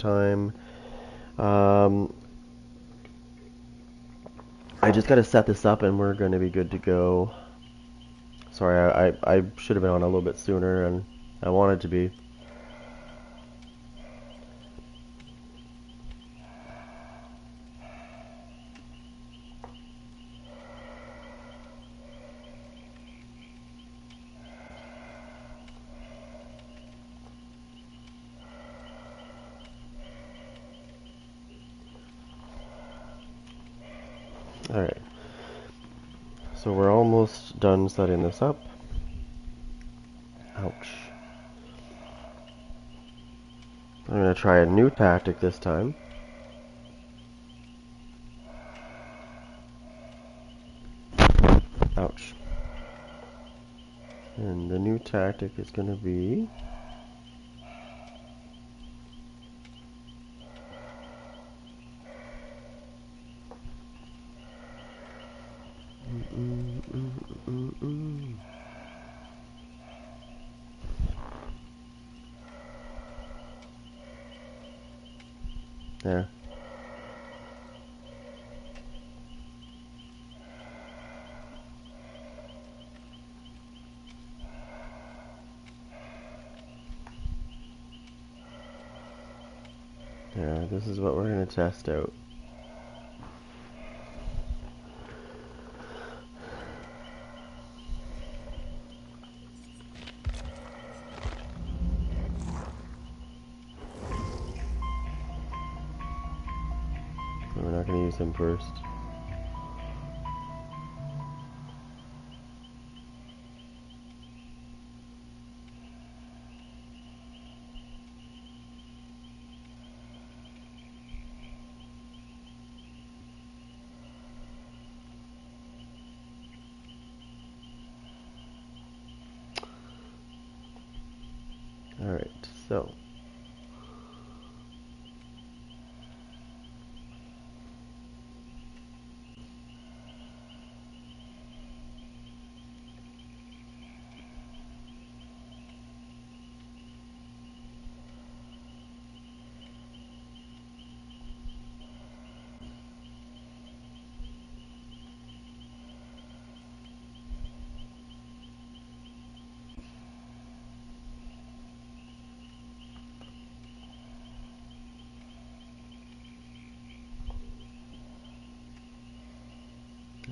time. Um, I just gotta set this up and we're gonna be good to go. Sorry, I should have been on a little bit sooner and I wanted to be. Alright, so we're almost done setting this up. Ouch. I'm gonna try a new tactic this time. Ouch. And the new tactic is gonna be... There. Yeah, this is what we're gonna test out. We're not gonna use him first. Alright, so...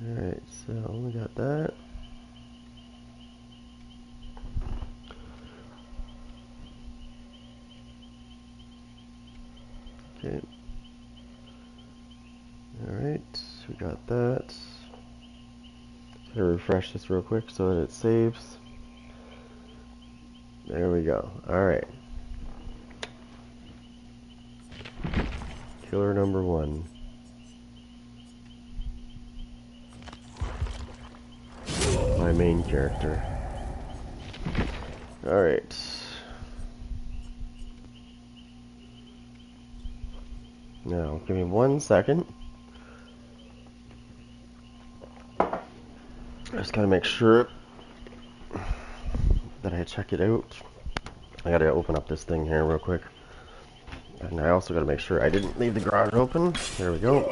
Alright, so we got that. Okay. Alright, we got that. Gotta refresh this real quick so that it saves. There we go. Alright. Killer number one. My main character. Alright. Now, give me 1 second. I just gotta make sure that I check it out. I gotta open up this thing here real quick. And I also gotta make sure I didn't leave the garage open. There we go.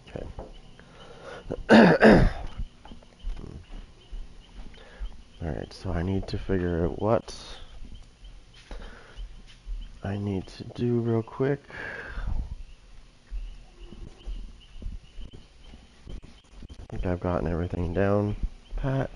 Okay. Alright, so I need to figure out what I need to do real quick. I think I've gotten everything down pat.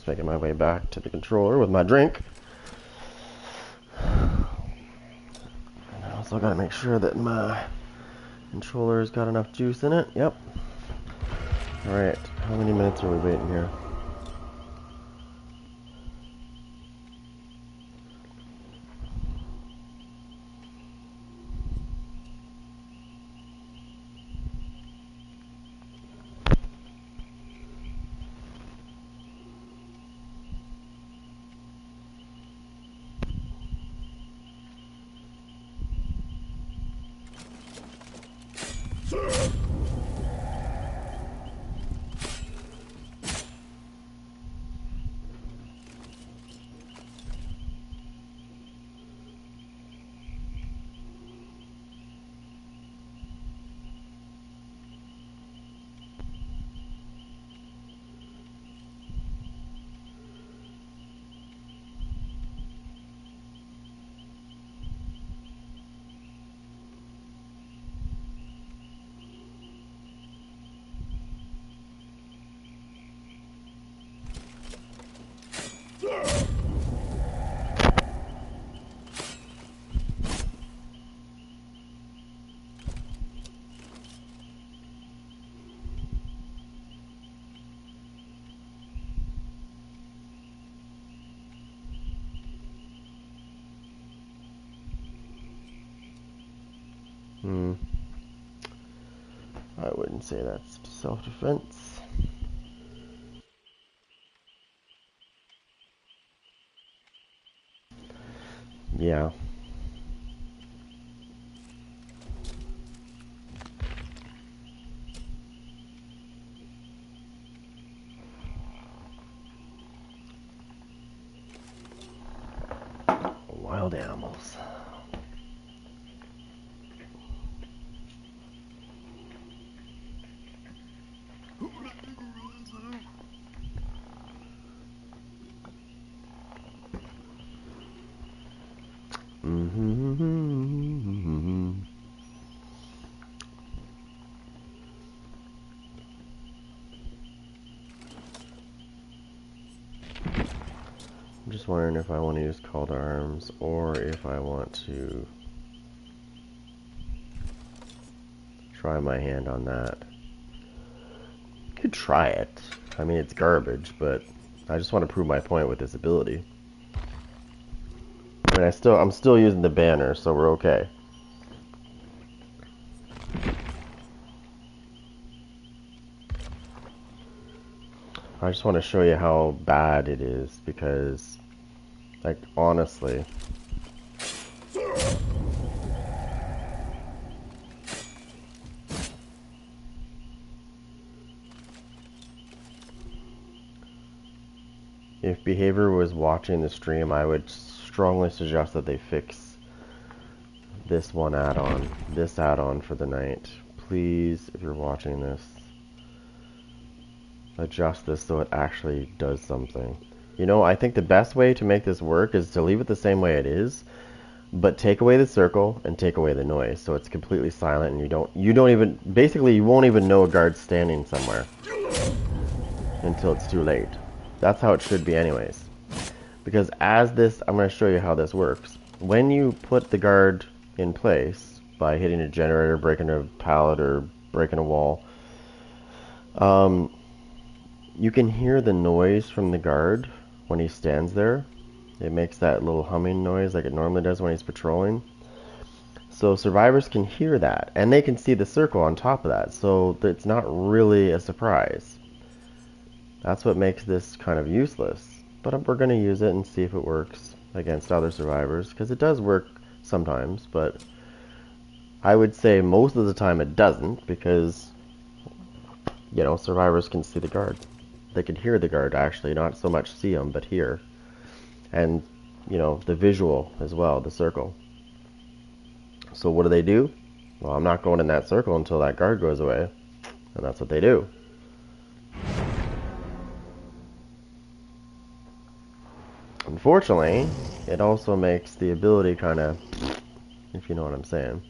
making my way back to the controller with my drink. And I also gotta make sure that my controller's got enough juice in it. Yep. Alright, how many minutes are we waiting here? I wouldn't say that's self-defense. Yeah. Wild animals. I'm just wondering if I want to use Call to Arms or if I want to try my hand on that. Could try it. I mean, it's garbage, but I just want to prove my point with this ability. I mean, I'm still using the banner, so we're okay. I just want to show you how bad it is because, like, honestly, if Behavior was watching the stream, I would strongly suggest that they fix this add-on for the night. Please, if you're watching this, adjust this so it actually does something. You know, I think the best way to make this work is to leave it the same way it is, but take away the circle and take away the noise so it's completely silent and you don't even, basically you won't even know a guard's standing somewhere until it's too late. That's how it should be anyways. Because I'm going to show you how this works. When you put the guard in place by hitting a generator, breaking a pallet, or breaking a wall, you can hear the noise from the guard when he stands there. It makes that little humming noise like it normally does when he's patrolling. So survivors can hear that, and they can see the circle on top of that, so it's not really a surprise. That's what makes this kind of useless. But we're going to use it and see if it works against other survivors, because it does work sometimes, but I would say most of the time it doesn't, because, you know, survivors can see the guard. They can hear the guard, actually, not so much see them, but hear. And, you know, the visual as well, the circle. So what do? Well, I'm not going in that circle until that guard goes away, and that's what they do. Unfortunately, it also makes the ability kind of, if you know what I'm saying.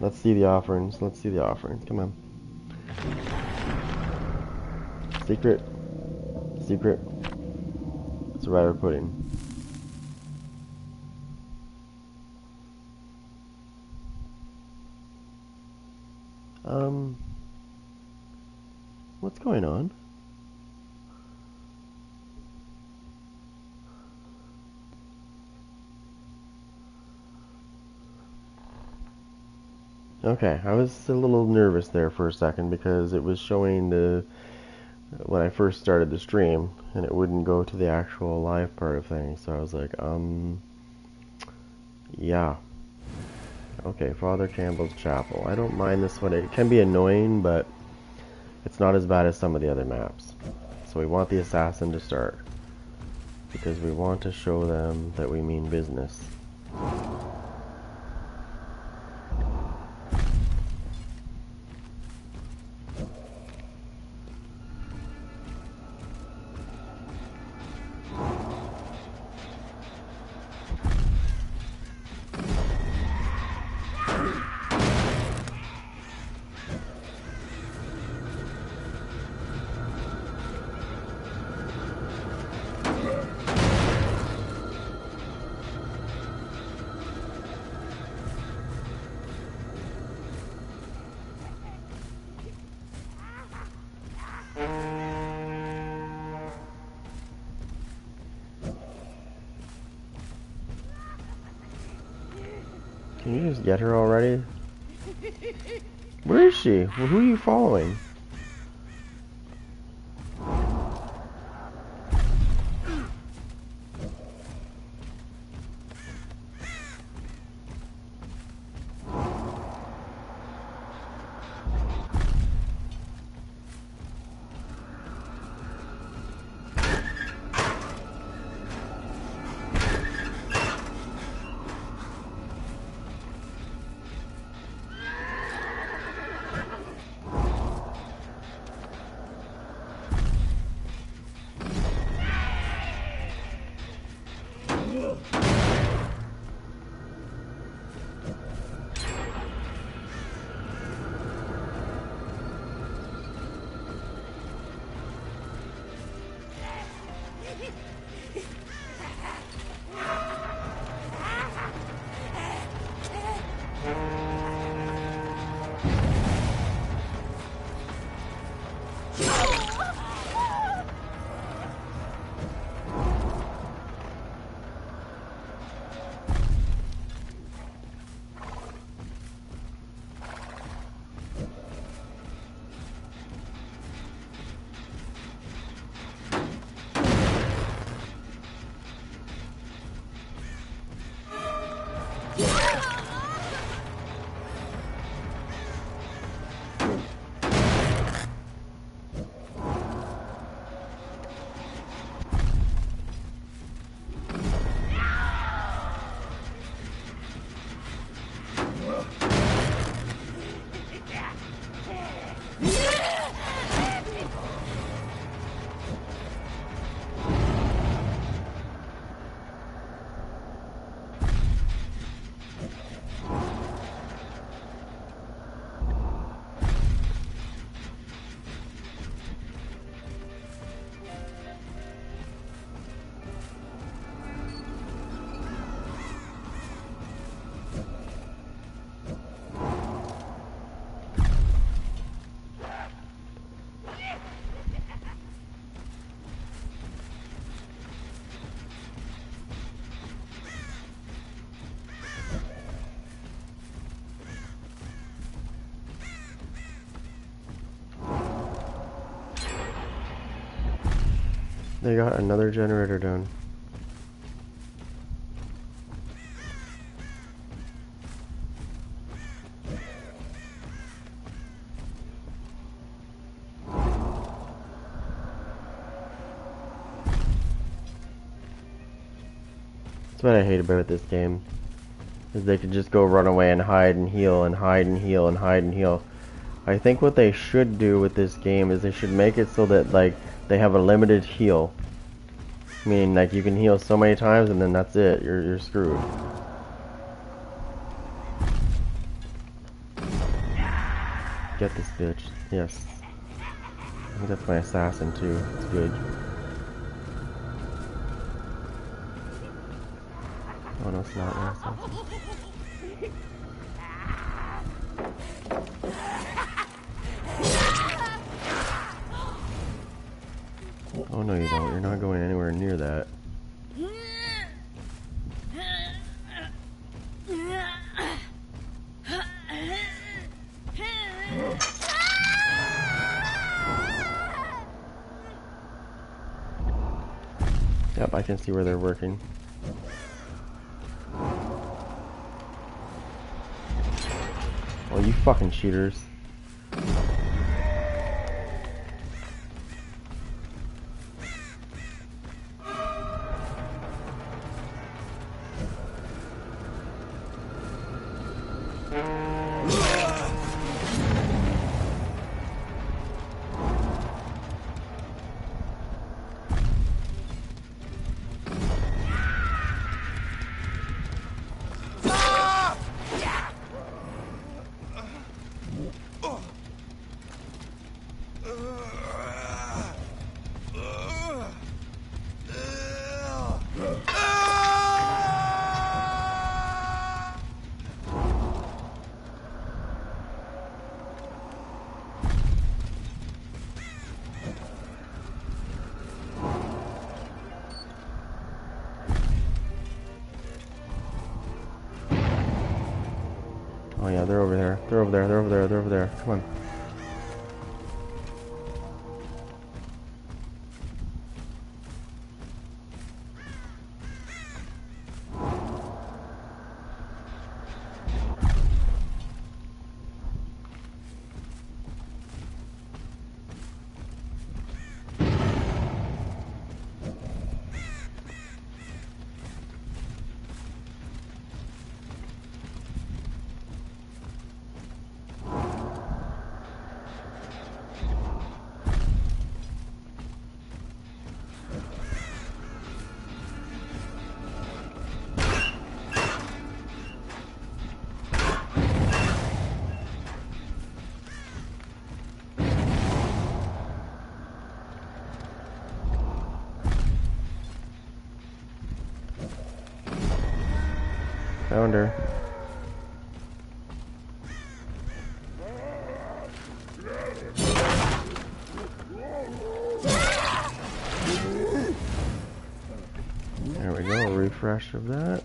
Let's see the offerings. Let's see the offerings. Come on. Secret. Secret. Survivor pudding. What's going on? Okay, I was a little nervous there for a second because it was showing when I first started the stream and it wouldn't go to the actual live part of things. So I was like, yeah. Okay, Father Campbell's Chapel. I don't mind this one. It can be annoying, but it's not as bad as some of the other maps. So we want the assassin to start because we want to show them that we mean business. Can you just get her already? Where is she? Who are you following? They got another generator done. That's what I hate about this game. Is they could just go run away and hide and heal and hide and heal and hide and heal. I think what they should do with this game is they should make it so that like they have a limited heal. Meaning like you can heal so many times and then that's it. You're screwed. Get this bitch. Yes. I think that's my assassin too. It's good. Oh no, it's not my assassin. Oh no, you don't. You're not going anywhere near that. Yep, I can see where they're working. Oh, you fucking cheaters. Oh yeah, they're over there. They're over there. They're over there. They're over there. Come on. Found her. There we go, a refresh of that.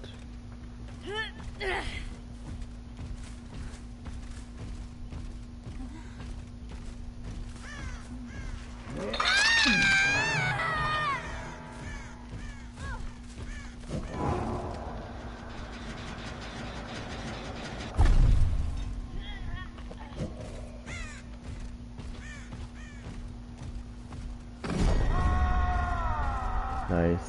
Nice.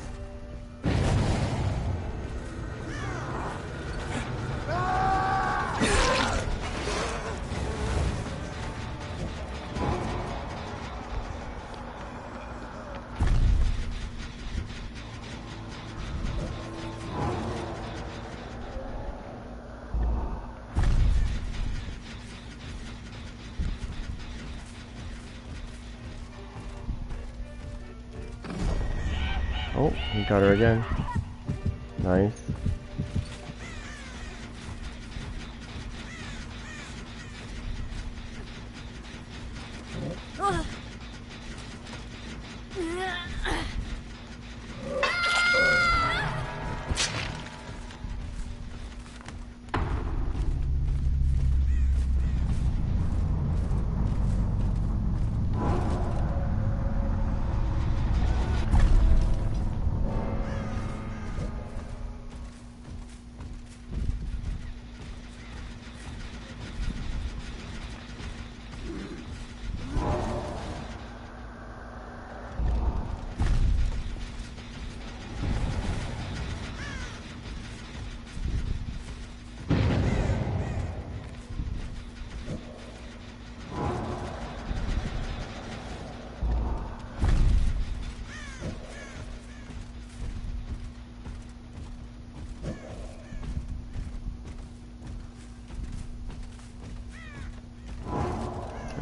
Oh, he got her again. Nice.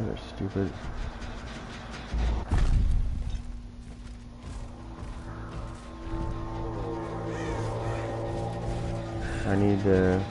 They're stupid. I need to...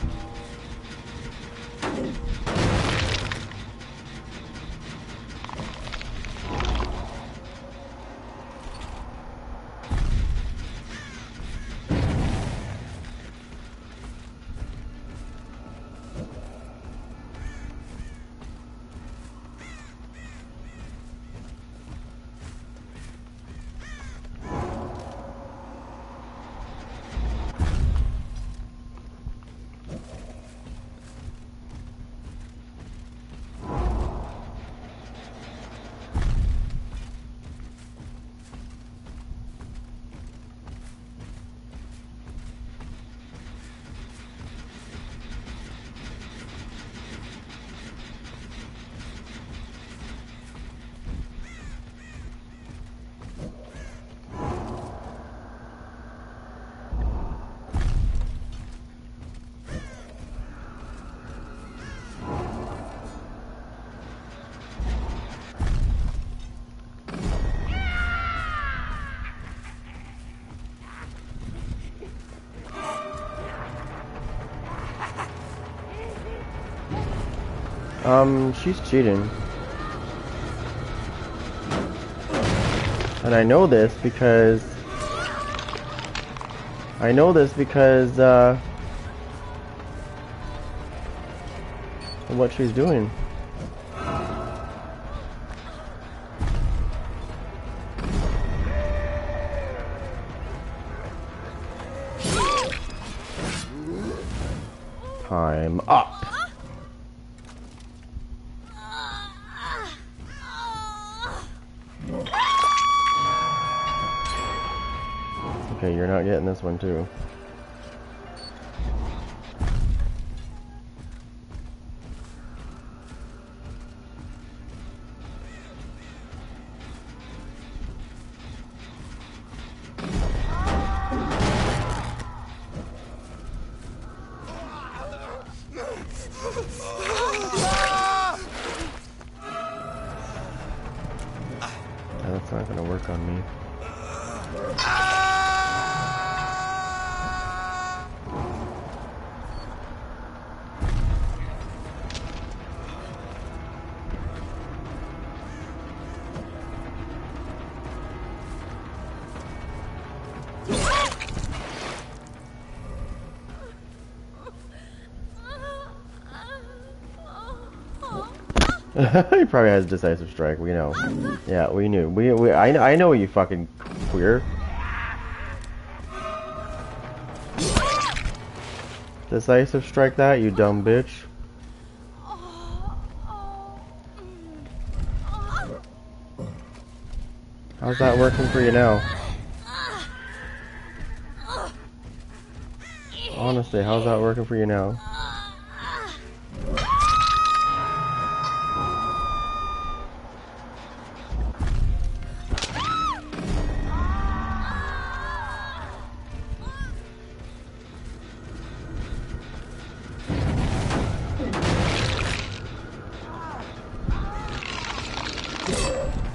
She's cheating. And I know this because of what she's doing. Time up. Okay, you're not getting this one too. That's not gonna work on me. He probably has decisive strike. We know. Yeah, we knew. I know you fucking queer. Decisive strike that, you dumb bitch. How's that working for you now? Honestly, how's that working for you now?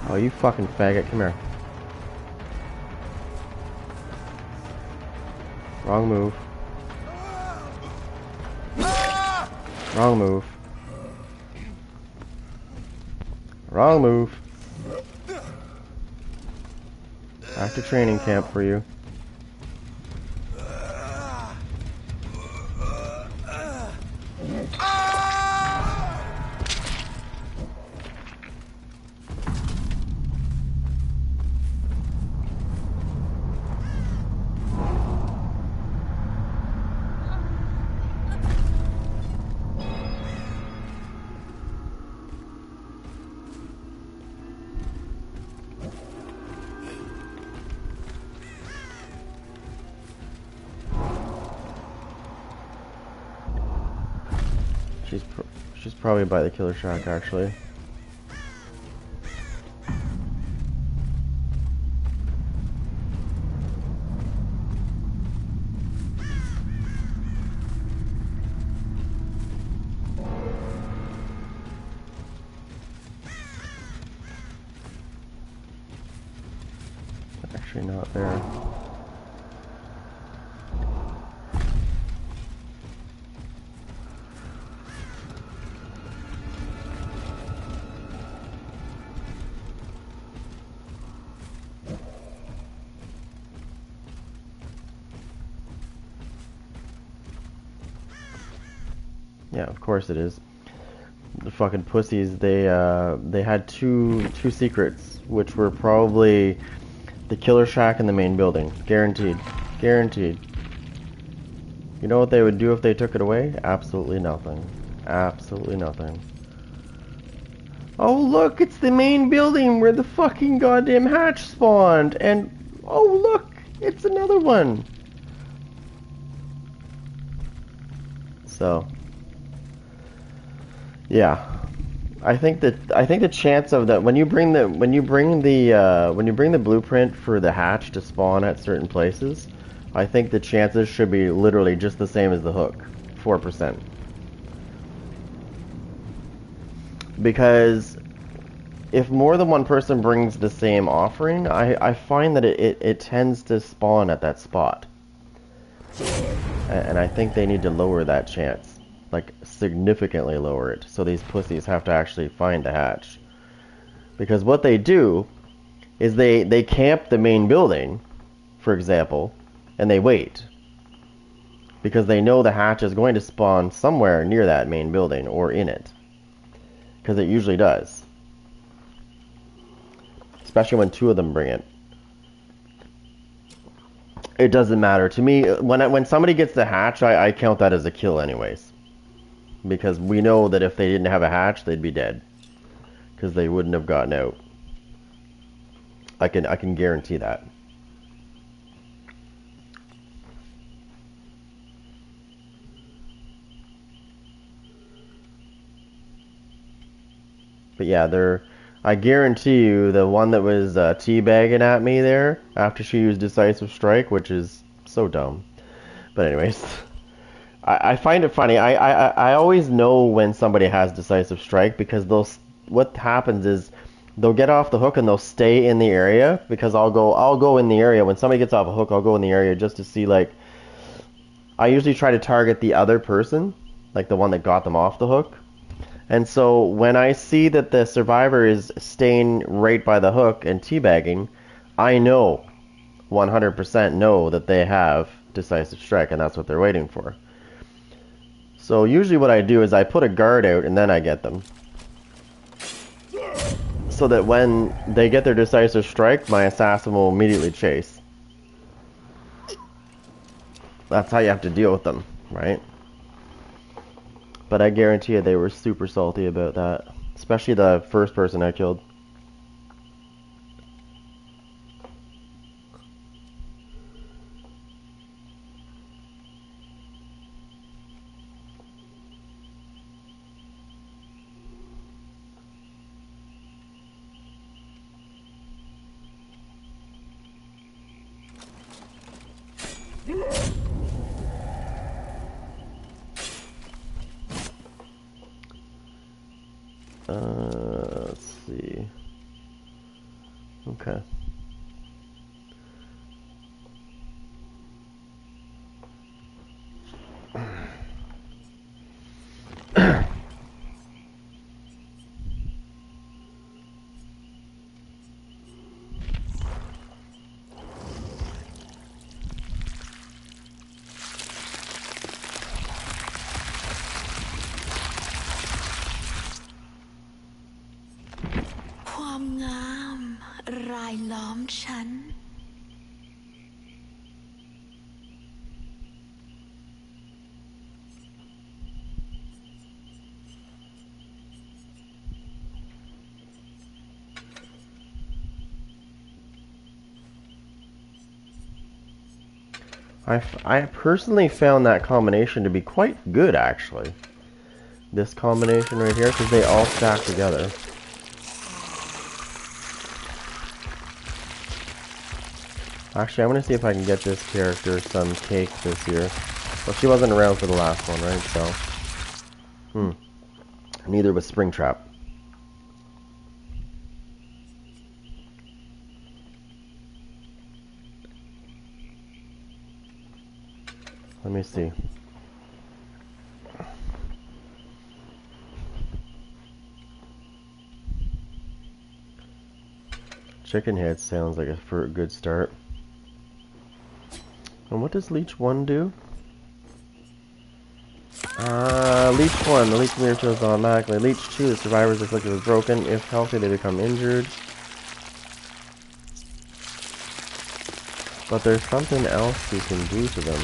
Oh, you fucking faggot. Come here. Wrong move. Wrong move. Wrong move. Back to training camp for you. She's probably by the killer shack, actually. actually not there. Yeah, of course it is. The fucking pussies, they had two secrets, which were probably the killer shack and the main building. Guaranteed. Guaranteed. You know what they would do if they took it away? Absolutely nothing. Absolutely nothing. Oh look, it's the main building where the fucking goddamn hatch spawned, and oh look, it's another one. So yeah, I think the chance of that when you bring the blueprint for the hatch to spawn at certain places, I think the chances should be literally just the same as the hook, 4%. Because if more than one person brings the same offering, I find that it tends to spawn at that spot. And I think they need to lower that chance. Like, significantly lower it. So these pussies have to actually find the hatch. Because what they do is they camp the main building, for example, and they wait. Because they know the hatch is going to spawn somewhere near that main building or in it. Because it usually does. Especially when two of them bring it. It doesn't matter. To me, when somebody gets the hatch, I count that as a kill anyways. Because we know that if they didn't have a hatch, they'd be dead. Because they wouldn't have gotten out. I can guarantee that. But yeah, I guarantee you, the one that was teabagging at me there after she used Decisive Strike, which is so dumb. But anyways, I find it funny. I always know when somebody has Decisive Strike because what happens is they'll get off the hook and they'll stay in the area because I'll go in the area when somebody gets off a hook. I'll go in the area just to see, like, I usually try to target the other person, like the one that got them off the hook. And so when I see that the survivor is staying right by the hook and teabagging, I know, 100% know that they have Decisive Strike, and that's what they're waiting for. So usually what I do is I put a guard out and then I get them. So that when they get their Decisive Strike, my assassin will immediately chase. That's how you have to deal with them, right? But I guarantee you they were super salty about that. Especially the first person I killed. Let's see. Okay. I personally found that combination to be quite good, actually. This combination right here, because they all stack together. Actually, I'm going to see if I can get this character some cake this year. Well, she wasn't around for the last one, right? So, neither was Springtrap. Let me see. Chicken head sounds like a good start. And what does Leech 1 do? Leech 1, the Leech meter shows automatically. Leech 2, the survivors afflicted with broken. If healthy, they become injured. But there's something else you can do to them.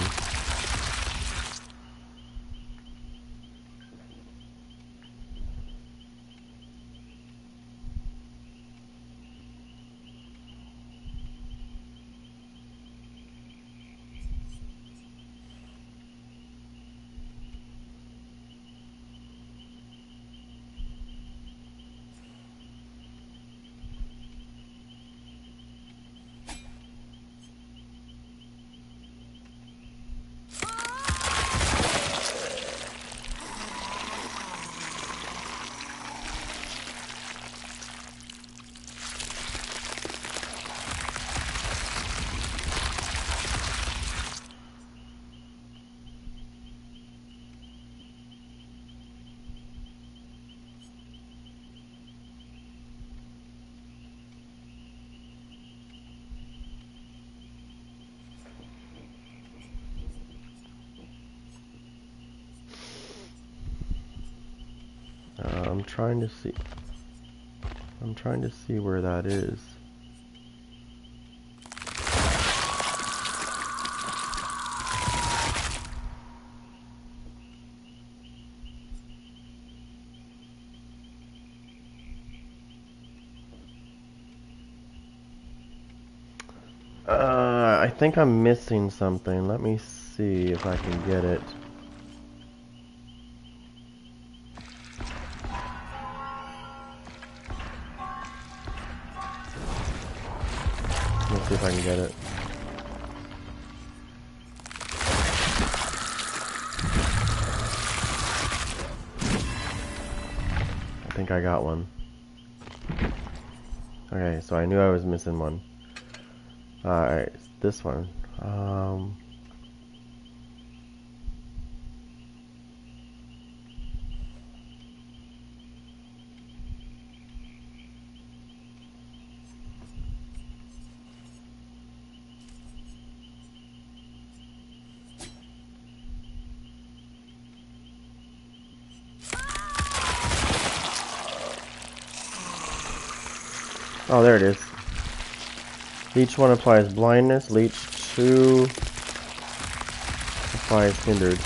I'm trying to see where that is. I think I'm missing something. Let me see if I can get it. Let's see if I can get it. I think I got one. Okay, so I knew I was missing one. Alright, this one. Oh, there it is. Leech 1 applies blindness. Leech 2 applies hindered.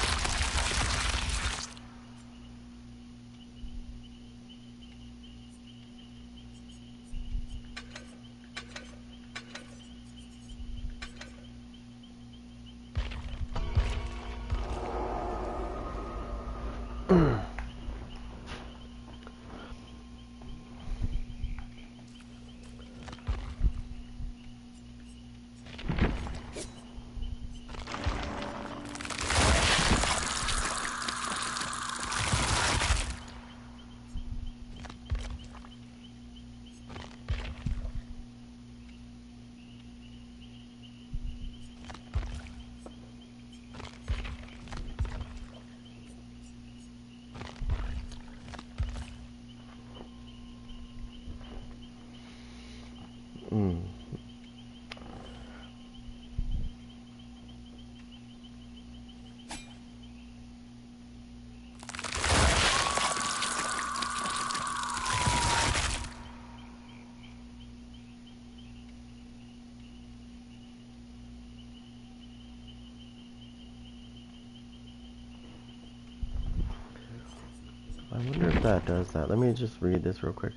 I wonder if that does that. Let me just read this real quick.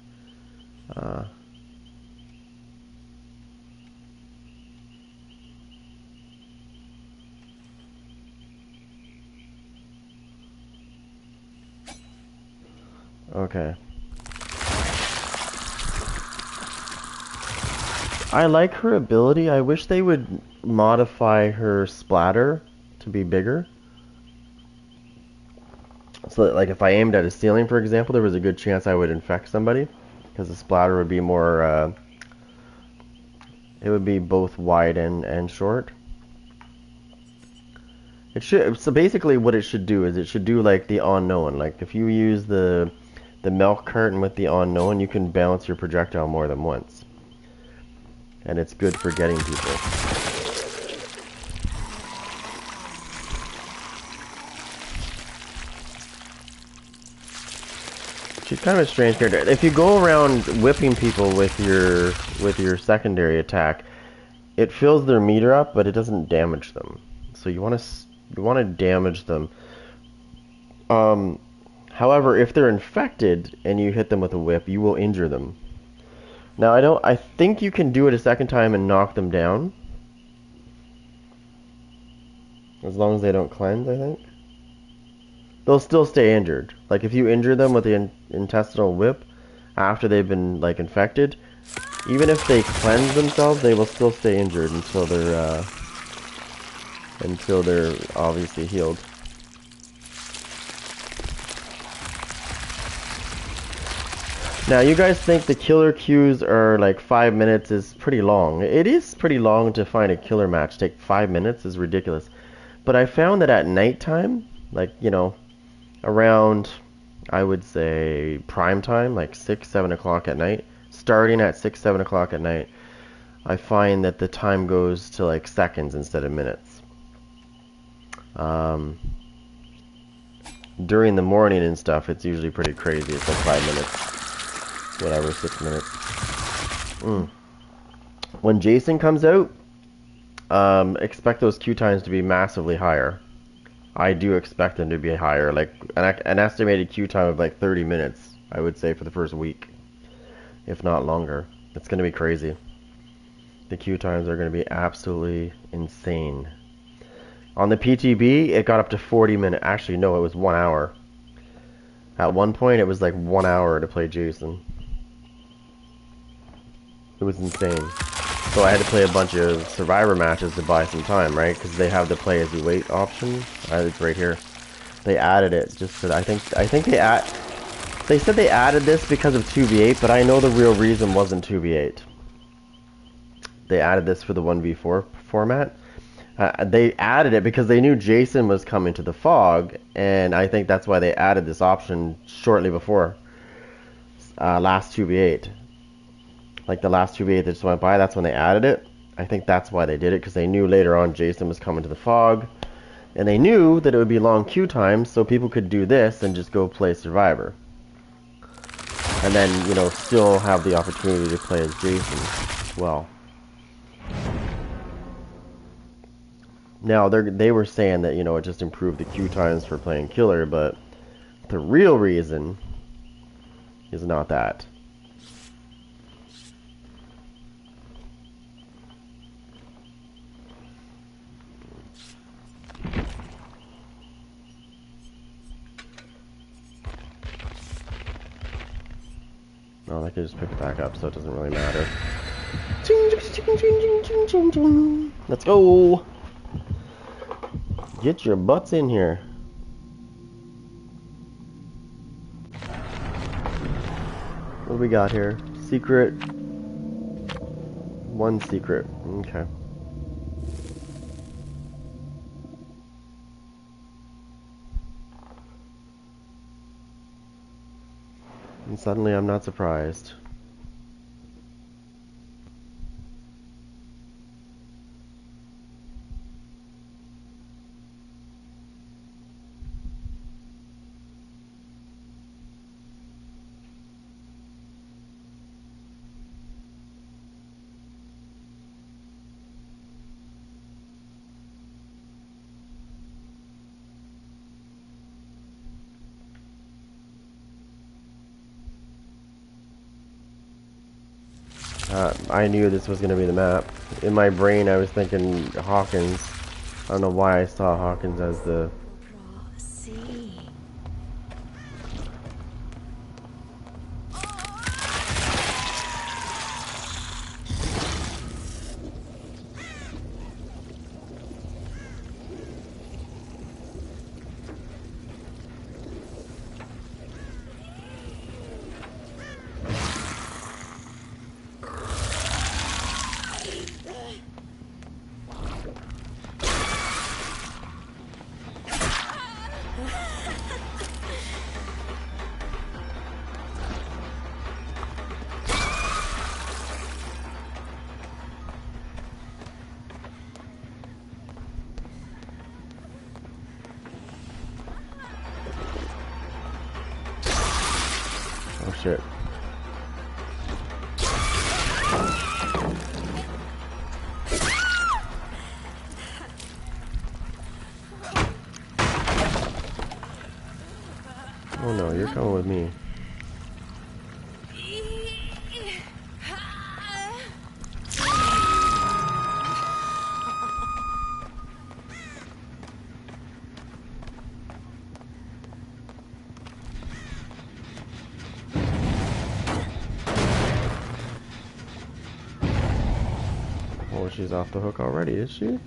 Okay. I like her ability. I wish they would modify her splatter to be bigger. So that, like, if I aimed at a ceiling, for example, there was a good chance I would infect somebody. Because the splatter would be more, it would be both wide and short. It should. So basically, what it should do is it should do like the unknown. Like if you use the milk carton with the unknown, you can bounce your projectile more than once, and it's good for getting people. She's kind of a strange character. If you go around whipping people with your secondary attack, it fills their meter up, but it doesn't damage them. So you want to damage them. However, if they're infected and you hit them with a whip, you will injure them. Now I think you can do it a second time and knock them down. As long as they don't cleanse, I think. They'll still stay injured. Like if you injure them with the intestinal whip after they've been like infected, even if they cleanse themselves, they will still stay injured until they're obviously healed. Now, you guys think the killer queues are like 5 minutes is pretty long. It is pretty long to find a killer match. Take 5 minutes is ridiculous. But I found that at nighttime, like, you know, around, I would say, prime time, like 6, 7 o'clock at night, starting at 6, 7 o'clock at night, I find that the time goes to like seconds instead of minutes. During the morning and stuff, it's usually pretty crazy. It's like 5 minutes. Whatever, 6 minutes. When Jason comes out, expect those queue times to be massively higher. I do expect them to be higher, like an estimated queue time of like 30 minutes, I would say, for the first week, if not longer. It's going to be crazy. The queue times are going to be absolutely insane. On the PTB, it got up to 40 minutes. Actually, no, it was 1 hour. At one point, it was like 1 hour to play Jason. It was insane. So I had to play a bunch of Survivor matches to buy some time, right? Because they have the play as you wait option. It's right here. They added it just so I think they said they added this because of 2v8, but I know the real reason wasn't 2v8. They added this for the 1v4 format. They added it because they knew Jason was coming to the fog, and I think that's why they added this option shortly before last 2v8. Like the last 2v8 that just went by, that's when they added it. I think that's why they did it, because they knew later on Jason was coming to the fog, and they knew that it would be long queue times, so people could do this and just go play Survivor. And then, you know, still have the opportunity to play as Jason as well. Now, they were saying that, you know, it just improved the queue times for playing Killer, but the real reason is not that. No, I could just pick it back up, so it doesn't really matter. Let's go! Get your butts in here. What do we got here? Secret. One secret. Okay. And suddenly I'm not surprised. I knew this was going to be the map. In my brain, I was thinking Hawkins. I don't know why I saw Hawkins as the... Oh shit. Oh no, you're coming with me. Oh, she's off the hook already, is she?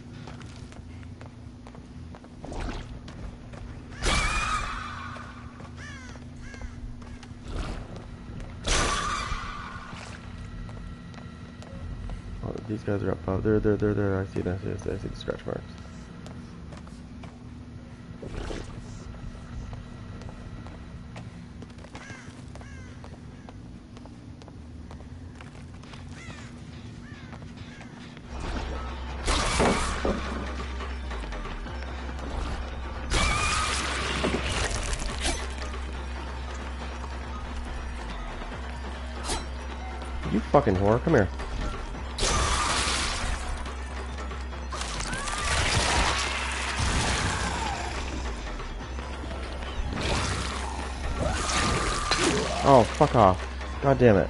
Oh, these guys are up. Oh, there. I see the scratch marks. You fucking whore, come here. Oh, fuck off. God damn it.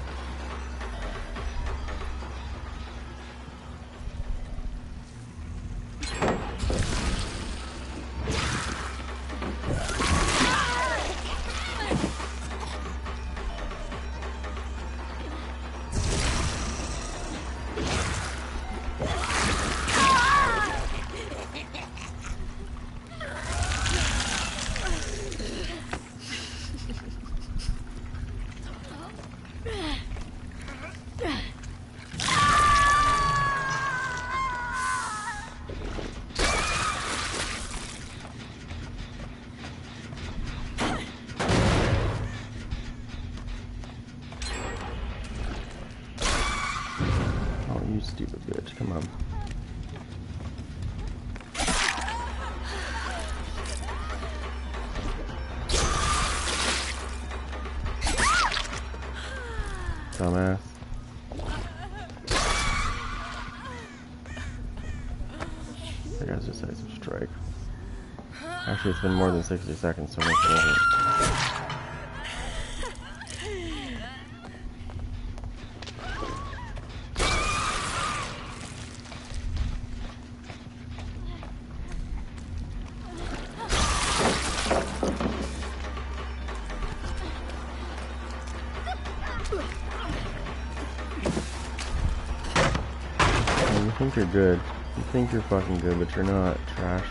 You stupid bitch, come on. Dumbass. That guy's just had some strike. Actually, it's been more than 60 seconds, so much better. You think you're good. You think you're fucking good, but you're not. Trash.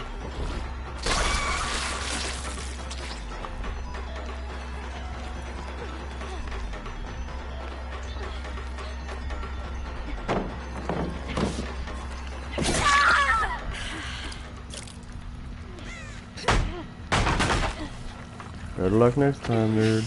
Good luck next time, nerd.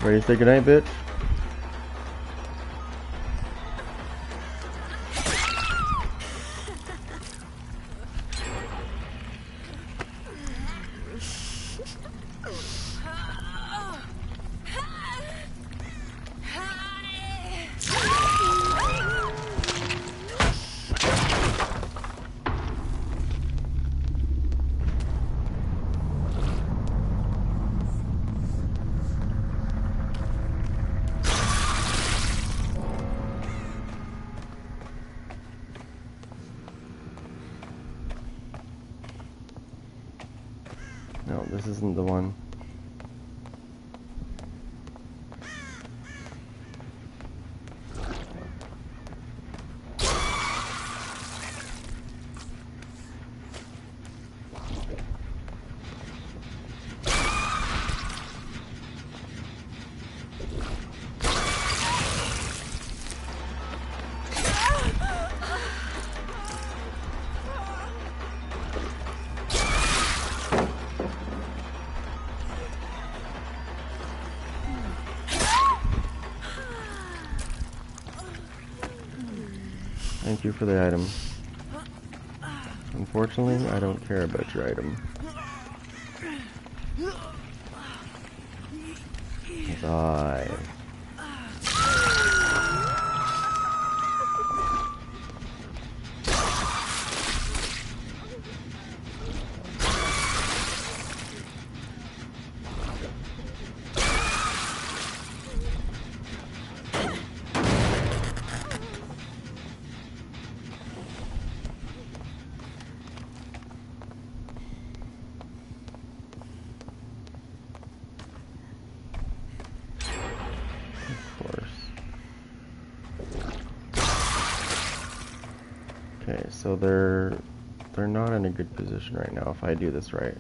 Ready to say goodnight, bitch? No, this isn't the one. Thank you for the item. Unfortunately, I don't care about your item. Die. Okay, so they're not in a good position right now if I do this right.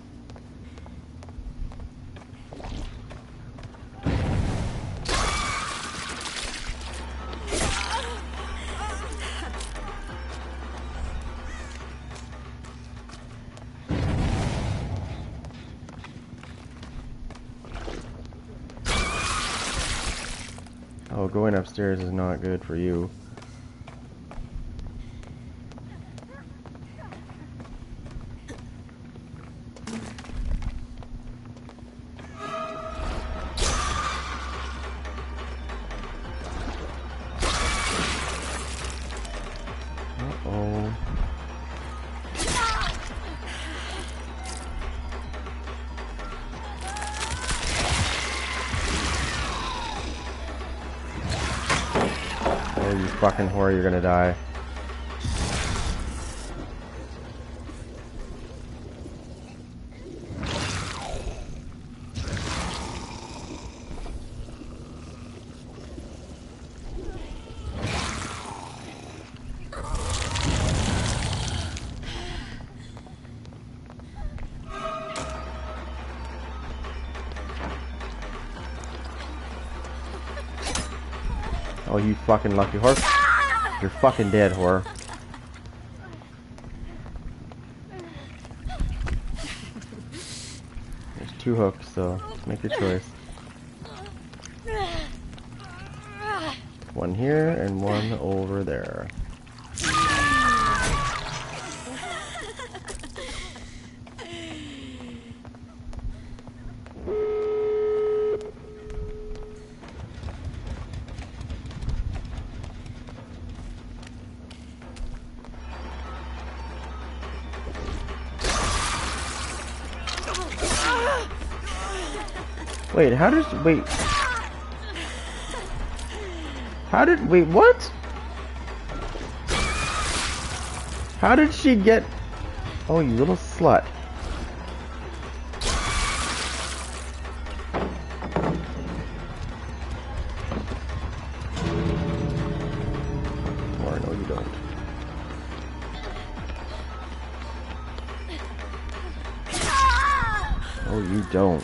Oh, going upstairs is not good for you. Uh-oh. Oh, you fucking whore, you're gonna die. Oh, you fucking lucky whore. You're fucking dead, whore. There's 2 hooks, so make your choice. One here and one over there. Wait, wait, what? How did she get, oh, you little slut. Or no, you don't. Oh, you don't.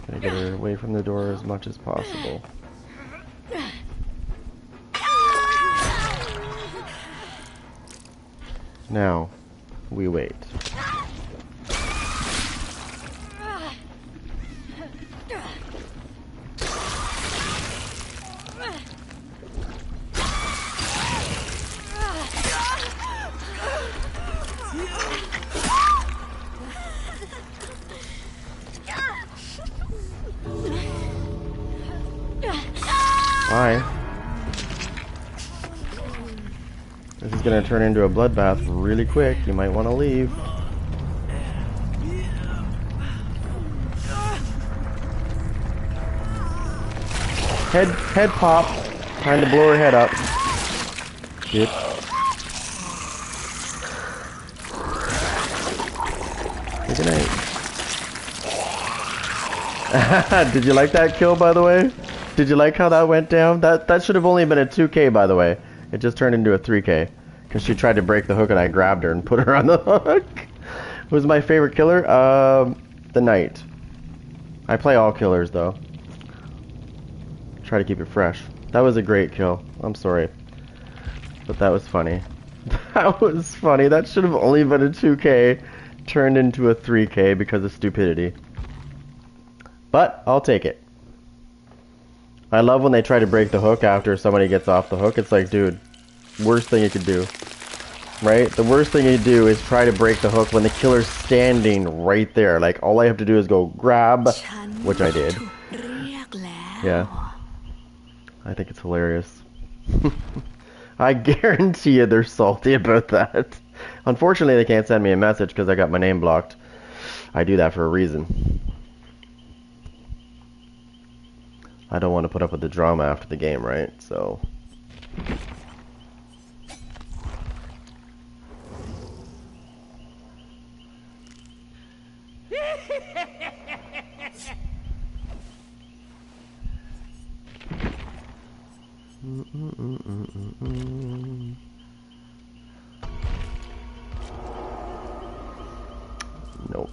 Gotta get her away from the door as much as possible. Now, we wait. Bye. This is gonna turn into a bloodbath really quick. You might want to leave. Head pop. Time to blow her head up. Shit. Good night. Did you like that kill, by the way? Did you like how that went down? That should have only been a 2K, by the way. It just turned into a 3K. Because she tried to break the hook and I grabbed her and put her on the hook. Who's my favorite killer? The Knight. I play all killers, though. Try to keep it fresh. That was a great kill. I'm sorry. But that was funny. That was funny. That should have only been a 2K. Turned into a 3K because of stupidity. But I'll take it. I love when they try to break the hook after somebody gets off the hook. It's like, dude, worst thing you could do. Right? The worst thing you do is try to break the hook when the killer's standing right there. Like, all I have to do is go grab, which I did. Yeah. I think it's hilarious. I guarantee you they're salty about that. Unfortunately, they can't send me a message because I got my name blocked. I do that for a reason. I don't want to put up with the drama after the game, right? So... Nope.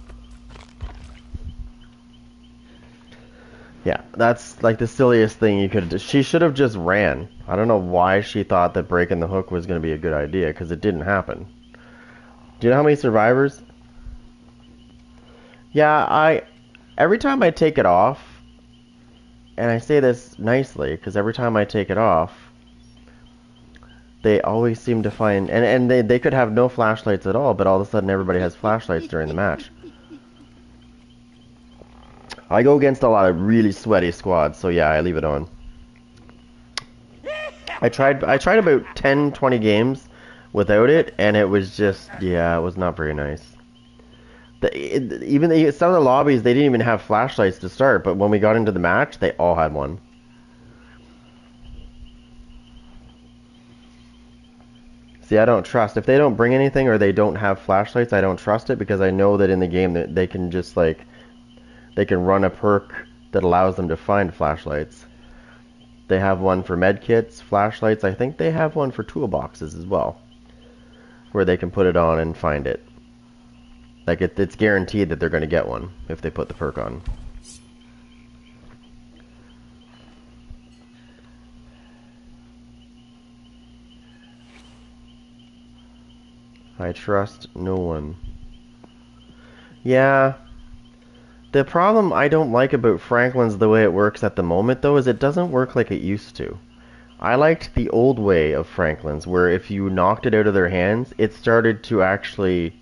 Yeah, that's like the silliest thing you could do. She should have just ran. I don't know why she thought that breaking the hook was going to be a good idea, because it didn't happen. Do you know how many survivors? Yeah, every time I take it off, and I say this nicely, because every time I take it off, they always seem to find, and they could have no flashlights at all, but all of a sudden everybody has flashlights during the match. I go against a lot of really sweaty squads, so yeah, I leave it on. I tried about 10, 20 games without it, and it was just, yeah, it was not very nice. Some of the lobbies, they didn't even have flashlights to start, but when we got into the match, they all had one. See, I don't trust. If they don't bring anything or they don't have flashlights, I don't trust it, because I know that in the game that they can just, like, they can run a perk that allows them to find flashlights. They have one for medkits, flashlights. I think they have one for toolboxes as well, where they can put it on and find it. Like, it's guaranteed that they're going to get one if they put the perk on. I trust no one. Yeah. The problem I don't like about Franklin's the way it works at the moment, though, is it doesn't work like it used to. I liked the old way of Franklin's, where if you knocked it out of their hands, it started to actually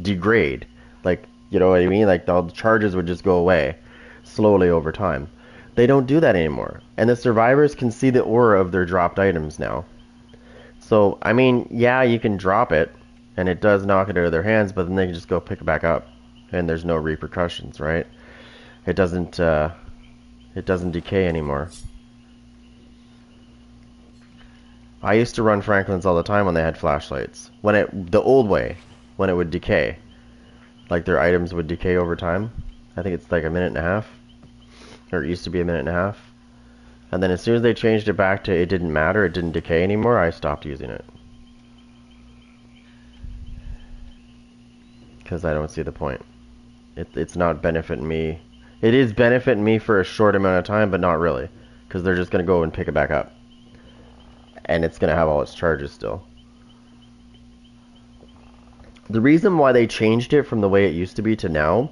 degrade. Like, you know what I mean? Like, all the charges would just go away slowly over time. They don't do that anymore. And the survivors can see the aura of their dropped items now. So, I mean, yeah, you can drop it, and it does knock it out of their hands, but then they can just go pick it back up. And there's no repercussions, right? It doesn't decay anymore. I used to run Franklin's all the time when they had flashlights. The old way, when it would decay. Like, their items would decay over time. I think it's like a minute and a half. Or it used to be a minute and a half. And then as soon as they changed it back to it didn't matter, it didn't decay anymore, I stopped using it. Because I don't see the point. It's not benefiting me. It is benefiting me for a short amount of time, but not really. Because they're just going to go and pick it back up. And it's going to have all its charges still. The reason why they changed it from the way it used to be to now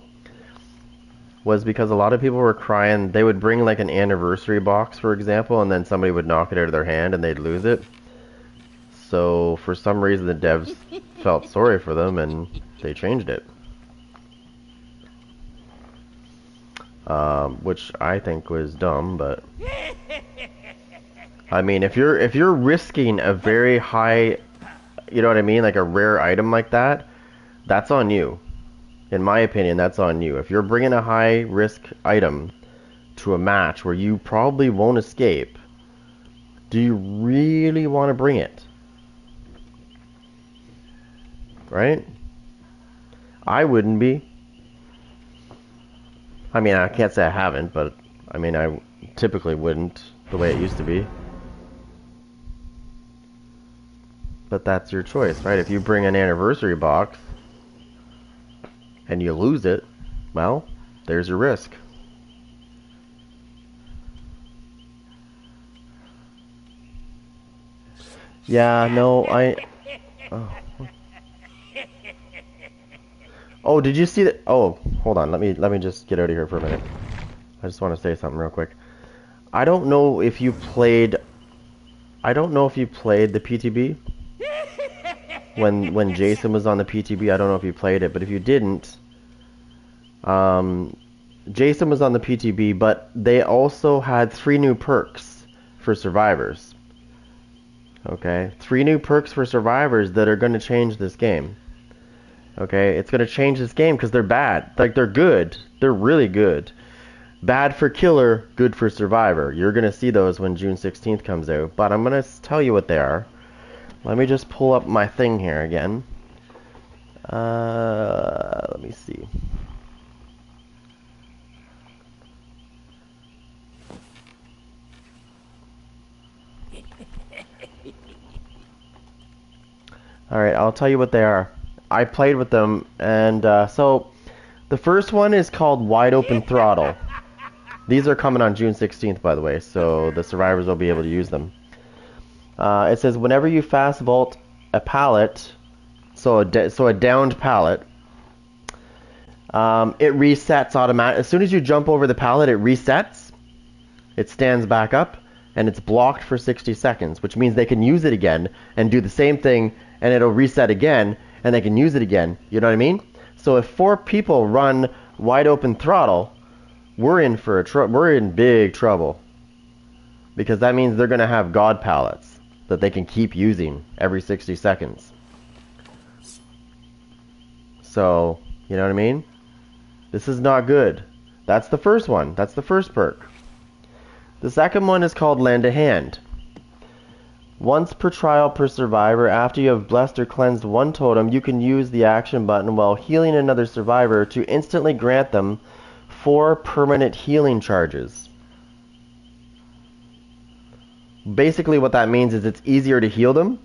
was because a lot of people were crying. They would bring like an anniversary box, for example, and then somebody would knock it out of their hand and they'd lose it. So for some reason the devs felt sorry for them and they changed it. Which I think was dumb, but I mean, if you're risking a very high, you know what I mean, like a rare item like that, that's on you. In my opinion, that's on you. If you're bringing a high risk item to a match where you probably won't escape, do you really want to bring it? Right? I wouldn't be. I mean, I can't say I haven't, but I mean, I typically wouldn't the way it used to be. But that's your choice, right? If you bring an anniversary box and you lose it, well, there's your risk. Yeah, no, oh. Oh, did you see that? Oh, hold on. Let me just get out of here for a minute. I just want to say something real quick. I don't know if you played. I don't know if you played the PTB when Jason was on the PTB. I don't know if you played it, but if you didn't, Jason was on the PTB, but they also had 3 new perks for survivors. Okay, 3 new perks for survivors that are going to change this game. Okay, it's going to change this game because they're bad. Like, they're good. They're really good. Bad for killer, good for survivor. You're going to see those when June 16th comes out. But I'm going to tell you what they are. Let me just pull up my thing here again. Let me see. Alright, I'll tell you what they are. I played with them, and so the first one is called Wide Open Throttle. These are coming on June 16th, by the way, so the survivors will be able to use them. It says whenever you fast vault a pallet, so a downed pallet, it resets automatically. As soon as you jump over the pallet, it resets. It stands back up, and it's blocked for 60 seconds, which means they can use it again and do the same thing, and it'll reset again, and they can use it again. You know what I mean? So if 4 people run Wide Open Throttle, we're in big trouble, because that means they're going to have God pallets that they can keep using every 60 seconds. So, you know what I mean? This is not good. That's the first one. That's the first perk. The second one is called Lend a Hand. Once per trial per survivor, after you have blessed or cleansed one totem, you can use the action button while healing another survivor to instantly grant them 4 permanent healing charges. Basically what that means is it's easier to heal them.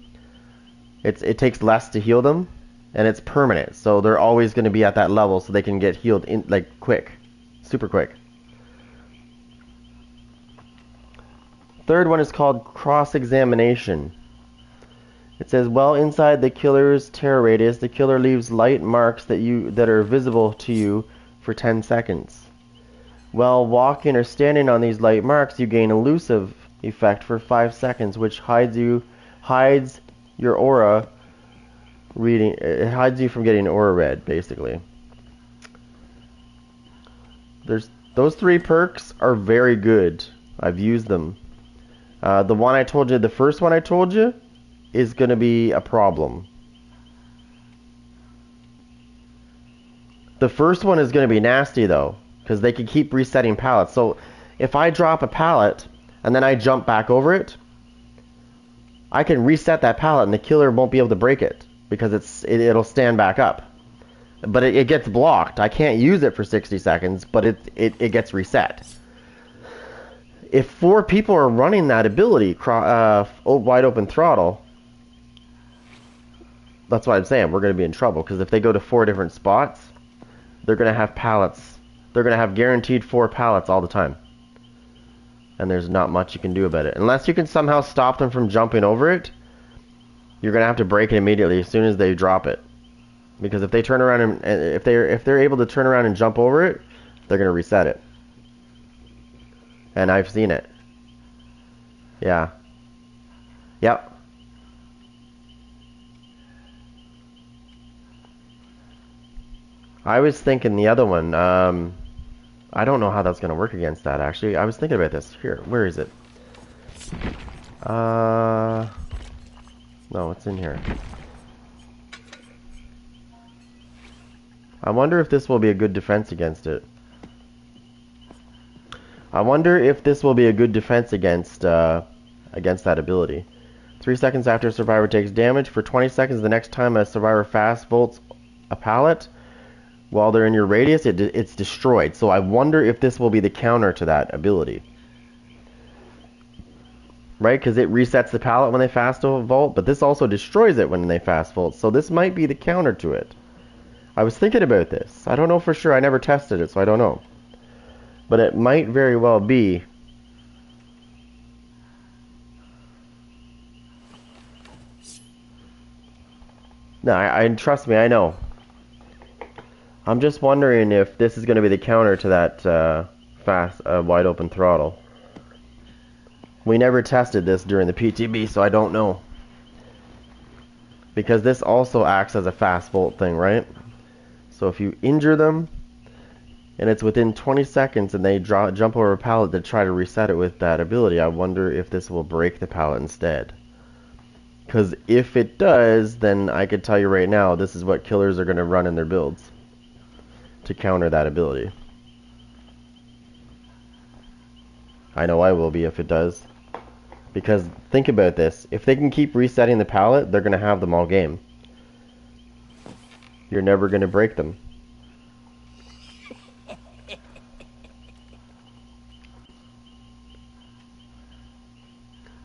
It takes less to heal them, and it's permanent. So they're always going to be at that level so they can get healed in like quick. Super quick. Third one is called Cross-Examination. It says, while inside the killer's terror radius, the killer leaves light marks that are visible to you for 10 seconds. While walking or standing on these light marks, you gain elusive effect for 5 seconds, which hides your aura reading. It hides you from getting aura read, basically. Those 3 perks are very good. I've used them. The one I told you, the first one I told you, is going to be a problem. The first one is going to be nasty, though, because they can keep resetting pallets. So if I drop a pallet and then I jump back over it, I can reset that pallet and the killer won't be able to break it because it'll stand back up. But it gets blocked. I can't use it for 60 seconds, but it gets reset. If 4 people are running that ability, Wide Open Throttle, that's what I'm saying. We're going to be in trouble, because if they go to 4 different spots, they're going to have pallets. They're going to have guaranteed 4 pallets all the time. And there's not much you can do about it. Unless you can somehow stop them from jumping over it, you're going to have to break it immediately as soon as they drop it. Because if they turn around and if they're able to turn around and jump over it, they're going to reset it. And I've seen it. Yeah. Yep. I was thinking the other one. I don't know how that's going to work against that, actually. I was thinking about this. Here, where is it? No, it's in here. I wonder if this will be a good defense against it. I wonder if this will be a good defense against that ability. 3 seconds after a survivor takes damage. For 20 seconds, the next time a survivor fast vaults a pallet while they're in your radius, it's destroyed. So I wonder if this will be the counter to that ability. Right? Because it resets the pallet when they fast vault, but this also destroys it when they fast vault. So this might be the counter to it. I was thinking about this. I don't know for sure. I never tested it, so I don't know. But it might very well be. No, I trust me, I know. I'm just wondering if this is going to be the counter to that fast wide open throttle. We never tested this during the PTB, so I don't know. Because this also acts as a fast volt thing, right? So if you injure them, and it's within 20 seconds and they jump over a pallet to try to reset it with that ability, I wonder if this will break the pallet instead. Because if it does, then I could tell you right now, this is what killers are going to run in their builds to counter that ability. I know I will be if it does. Because think about this, if they can keep resetting the pallet, they're going to have them all game. You're never going to break them.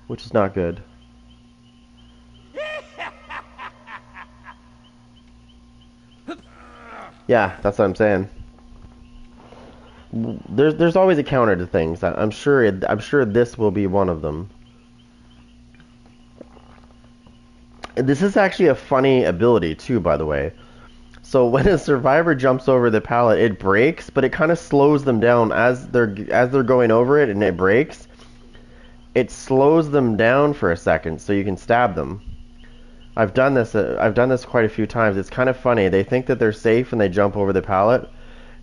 Which is not good. Yeah, that's what I'm saying. There's always a counter to things. I'm sure this will be one of them. This is actually a funny ability too, by the way. So when a survivor jumps over the pallet, it breaks, but it kind of slows them down as they're going over it, and it breaks. It slows them down for a second, so you can stab them. I've done this quite a few times. It's kind of funny. They think that they're safe and they jump over the pallet,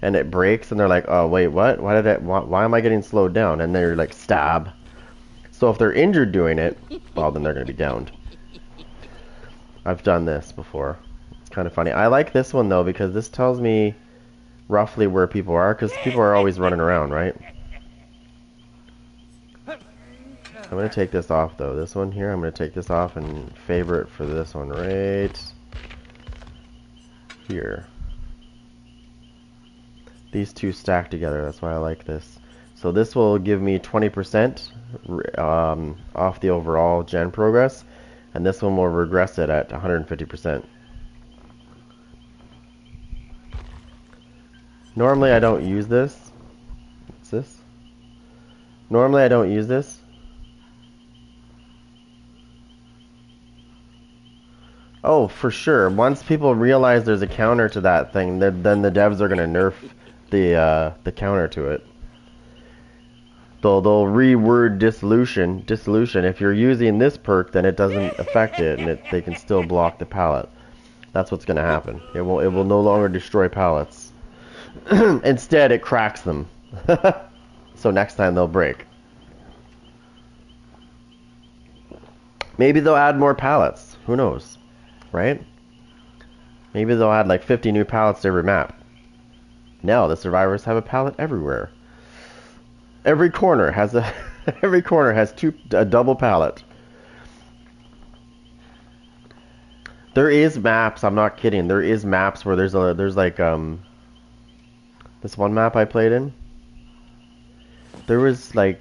and it breaks, and they're like, "Oh wait, what? Why am I getting slowed down?" And they're like, "Stab." So if they're injured doing it, well, then they're gonna be downed. I've done this before. It's kind of funny. I like this one though because this tells me roughly where people are, because people are always running around, right? I'm going to take this off though. This one here, I'm going to take this off and favor it for this one right here. These two stack together, that's why I like this. So this will give me 20% off the overall gen progress, and this one will regress it at 150%. Normally I don't use this. What's this? Normally I don't use this. Oh, for sure. Once people realize there's a counter to that thing, then the devs are gonna nerf the counter to it. They'll reword dissolution. If you're using this perk, then it doesn't affect it, and they can still block the pallet. That's what's gonna happen. It will no longer destroy pallets. Instead, it cracks them. So next time they'll break. Maybe they'll add more pallets. Who knows? Right? Maybe they'll add like 50 new pallets to every map. Now the survivors have a pallet everywhere. Every corner has a a double pallet. There is maps, I'm not kidding. There is maps where there's like this one map I played in. There was like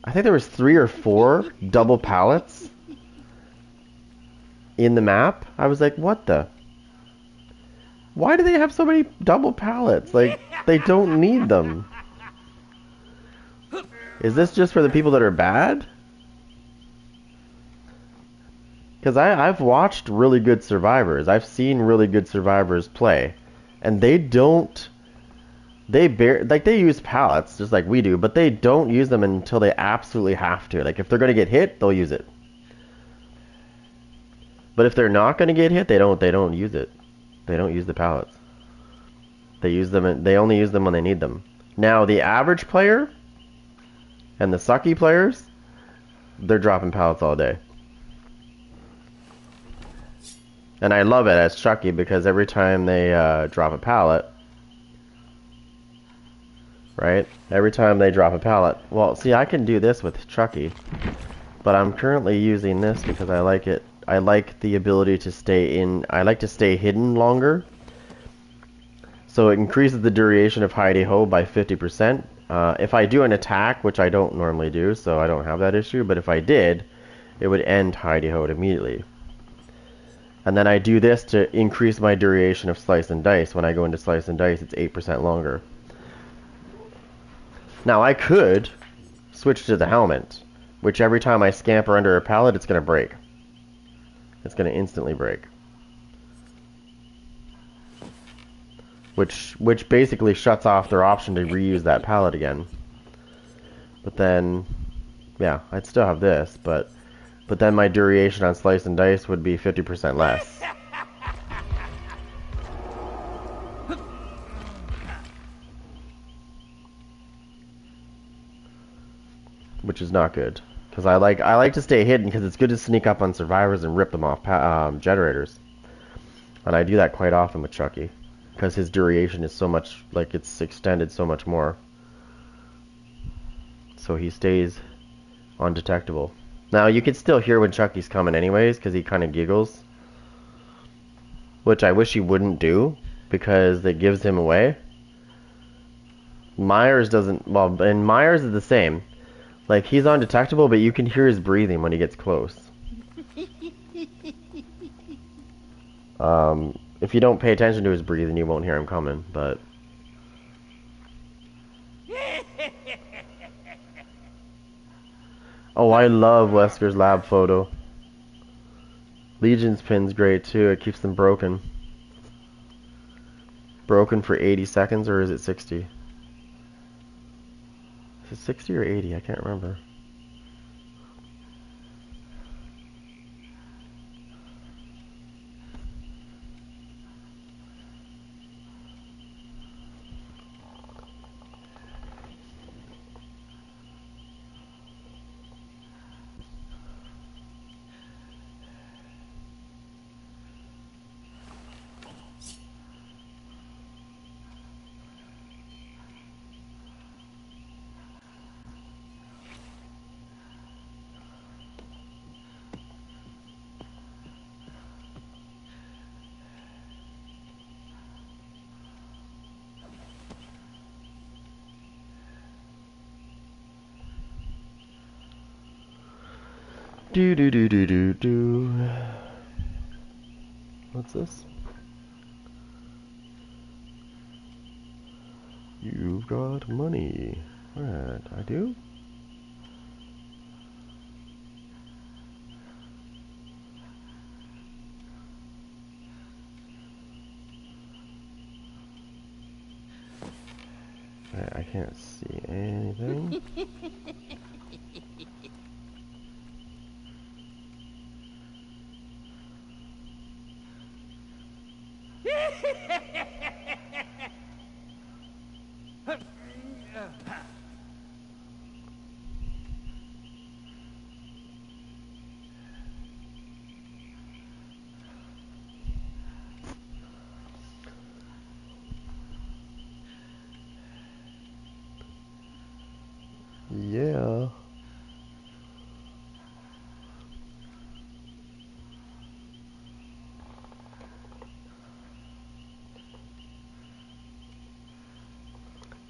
I think there was 3 or 4 double pallets in the map. I was like, what the? Why do they have so many double pallets? Like, they don't need them. Is this just for the people that are bad? Because I've watched really good survivors. I've seen really good survivors play. And they don't... They use pallets, just like we do, but they don't use them until they absolutely have to. Like, if they're going to get hit, they'll use it. But if they're not going to get hit, they don't use it. They don't use the pallets. They only use them when they need them. Now, the average player and the sucky players, they're dropping pallets all day. And I love it as Chucky because every time they drop a pallet, right? Every time they drop a pallet. Well, see, I can do this with Chucky, but I'm currently using this because I like it. I like the ability to stay in. I like to stay hidden longer. So it increases the duration of hidey-ho by 50%. If I do an attack, which I don't normally do, so I don't have that issue, but if I did, it would end hidey-ho immediately. And then I do this to increase my duration of slice and dice. When I go into slice and dice, it's 8% longer. Now I could switch to the helmet, which every time I scamper under a pallet, it's going to break. It's going to instantly break. which basically shuts off their option to reuse that pallet again. But then, yeah, I'd still have this, but then my duration on Slice and Dice would be 50% less. Which is not good. Because I like to stay hidden because it's good to sneak up on survivors and rip them off generators. And I do that quite often with Chucky. Because his duration is so much, like it's extended so much more. So he stays undetectable. Now you can still hear when Chucky's coming anyways because he kind of giggles. Which I wish he wouldn't do because it gives him away. Myers doesn't, well, and Myers is the same. Like, he's undetectable, but you can hear his breathing when he gets close. If you don't pay attention to his breathing, you won't hear him coming, but... Oh, I love Wesker's lab photo. Legion's pin's great, too. It keeps them broken. Broken for 80 seconds, or is it 60? Is it 60 or 80? I can't remember. Do do do do do do. What's this? You've got money. Right, I do? Right, I can't see anything. Yeah.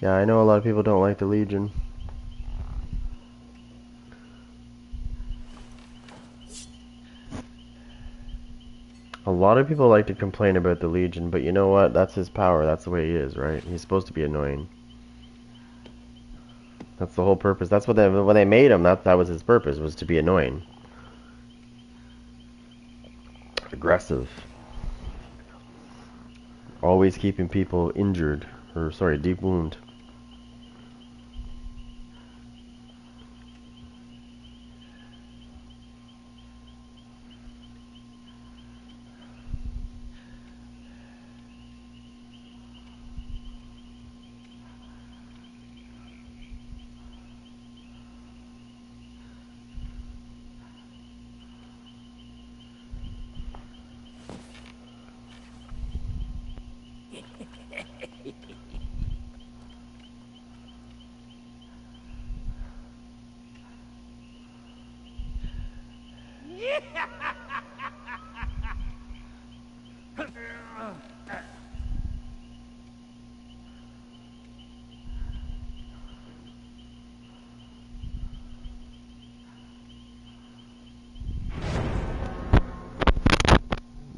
Yeah, I know a lot of people don't like the Legion. A lot of people like to complain about the Legion, but you know what? That's his power. That's the way he is, right? He's supposed to be annoying. That's the whole purpose. That's what when they made him, that was his purpose, was to be annoying. Aggressive. Always keeping people injured. Or, sorry, deep wound.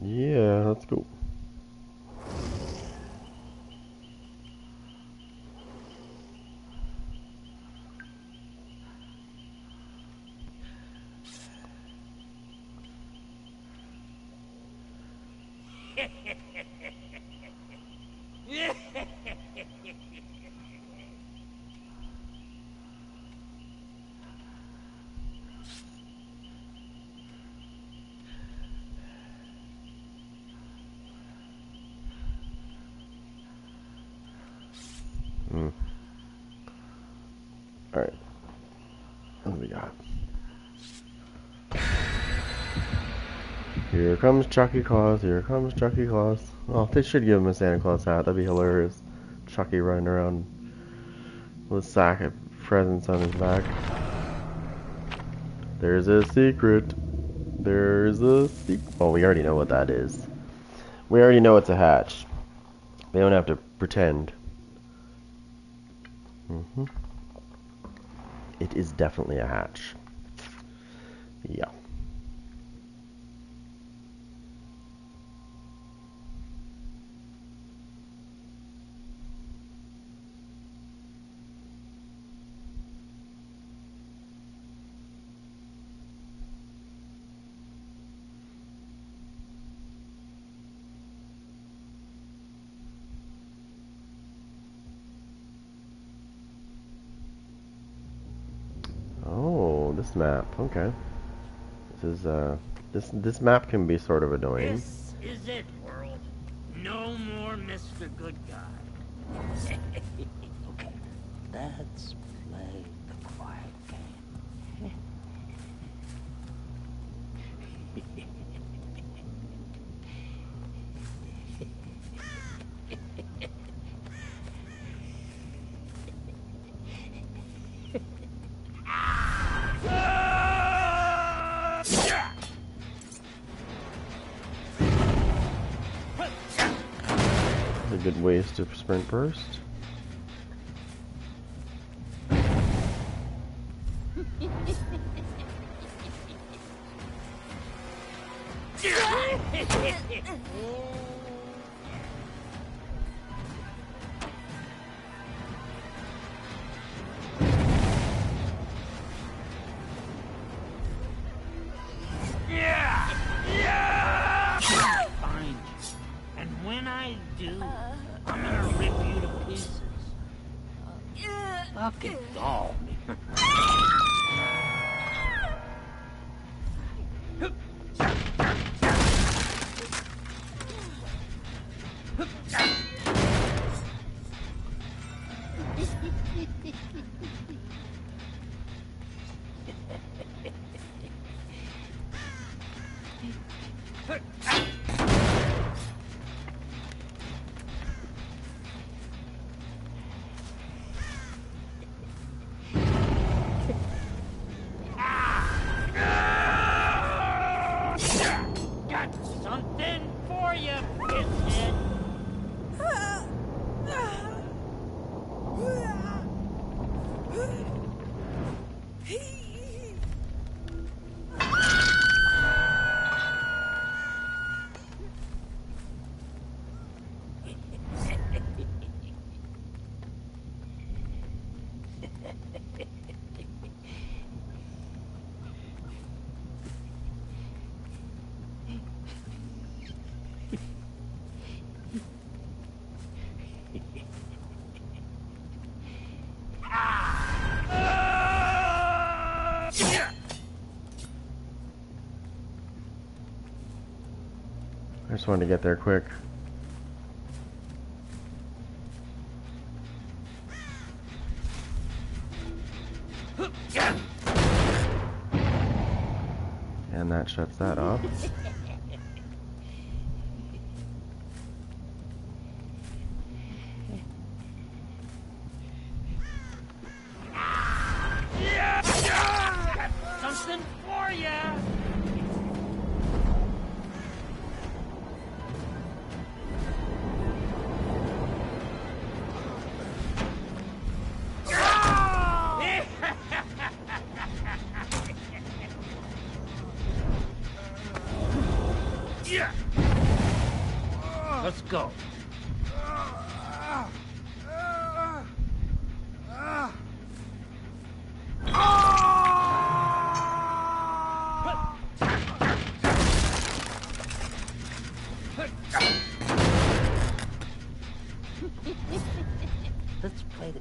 Yeah, let's go. Mm. Alright. What do we got? Here comes Chucky Claus. Here comes Chucky Claus. Oh, they should give him a Santa Claus hat. That'd be hilarious. Chucky running around with a sack of presents on his back. There's a secret. There's a secret. Oh, we already know what that is. We already know it's a hatch. They don't have to pretend. It is definitely a hatch. Yeah. Oh, this map. Okay. This is this map can be sort of annoying. This is it, world. No more Mr. Good Guy. Okay, let's play the quiet game. Good ways to sprint burst. Fucking dog. I just wanted to get there quick. And that shuts that off. Something for ya. Let's go. Let's play the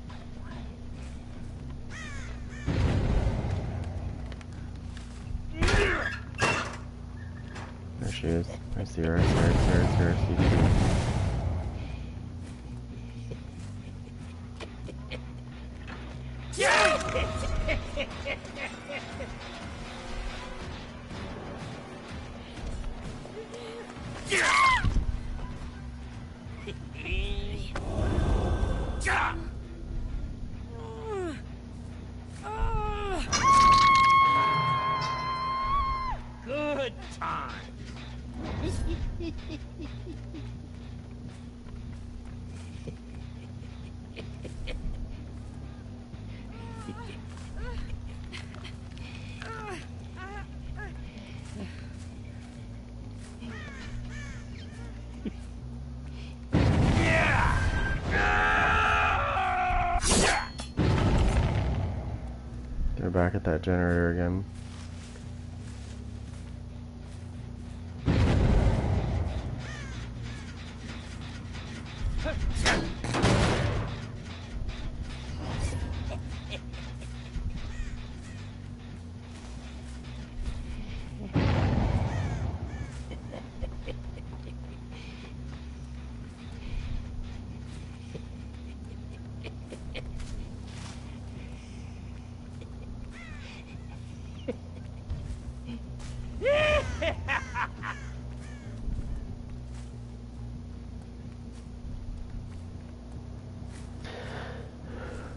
There she is. I see her. I see her. I see her. I see her. I see her. Good time. They're back at that generator again.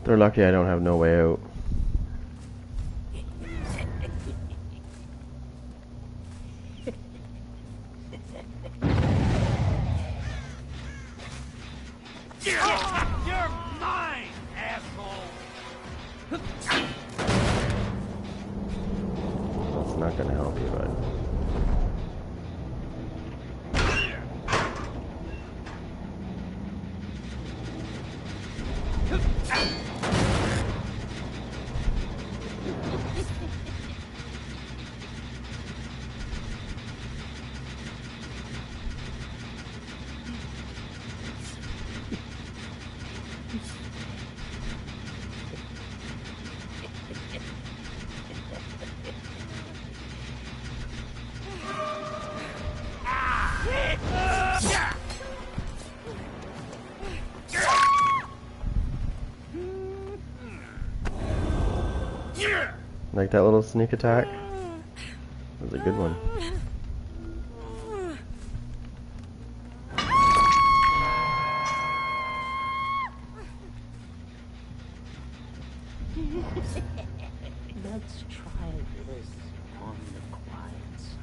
They're lucky I don't have no way out. You're mine, asshole. That's not gonna help you, bud. Like that little sneak attack? That was a good one. Let's try this on the quiet side.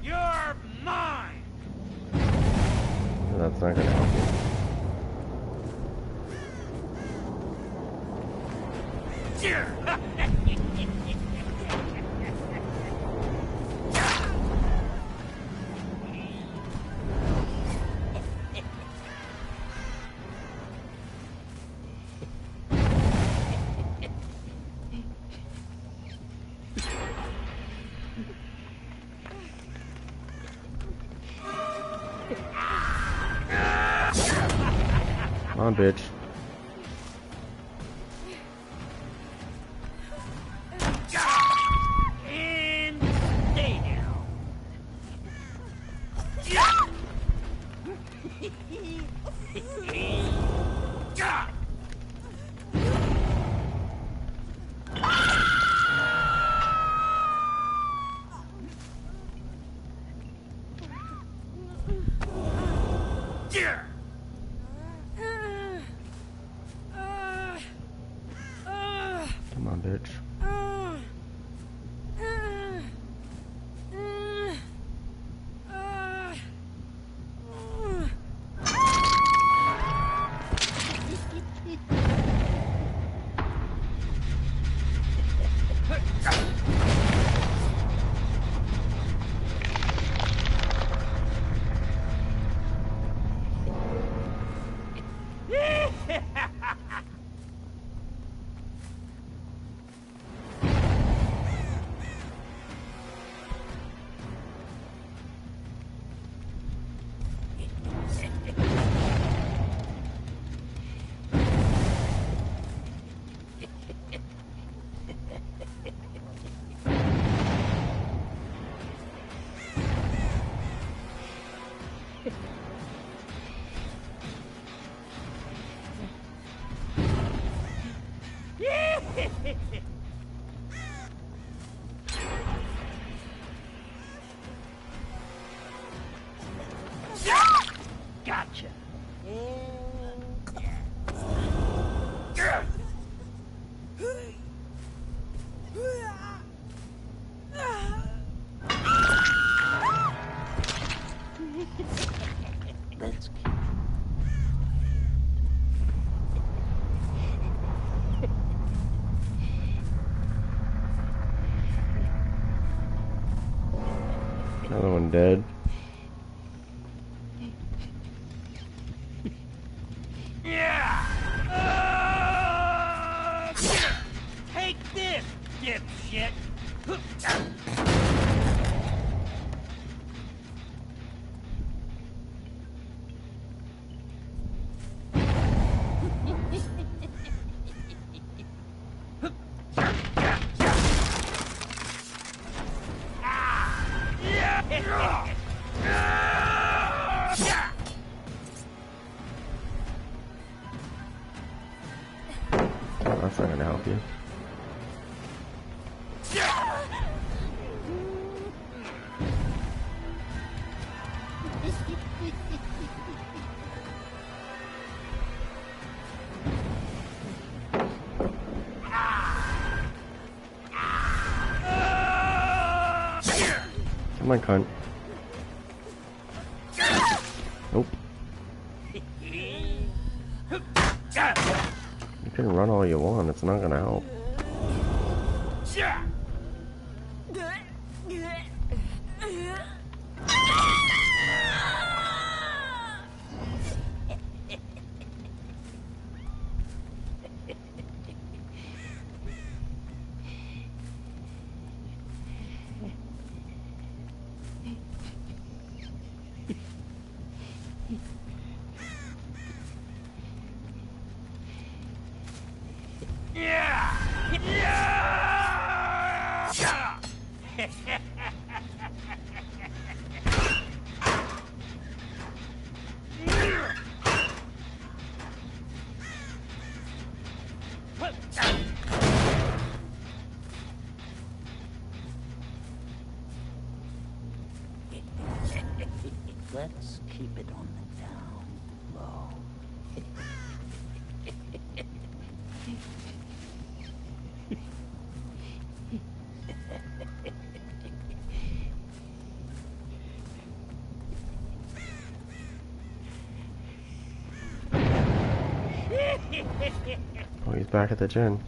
You're mine. That's not gonna help you. Come on, bitch. And stay down. Come on, bitch. Gotcha. Let's keep Another one dead. Yeah. Take this, dipshit. Oh, that's not gonna help you. Come on, cunt. Nope. You can run all you want, it's not gonna help. Let's keep it on the down low. Oh, he's back at the gym.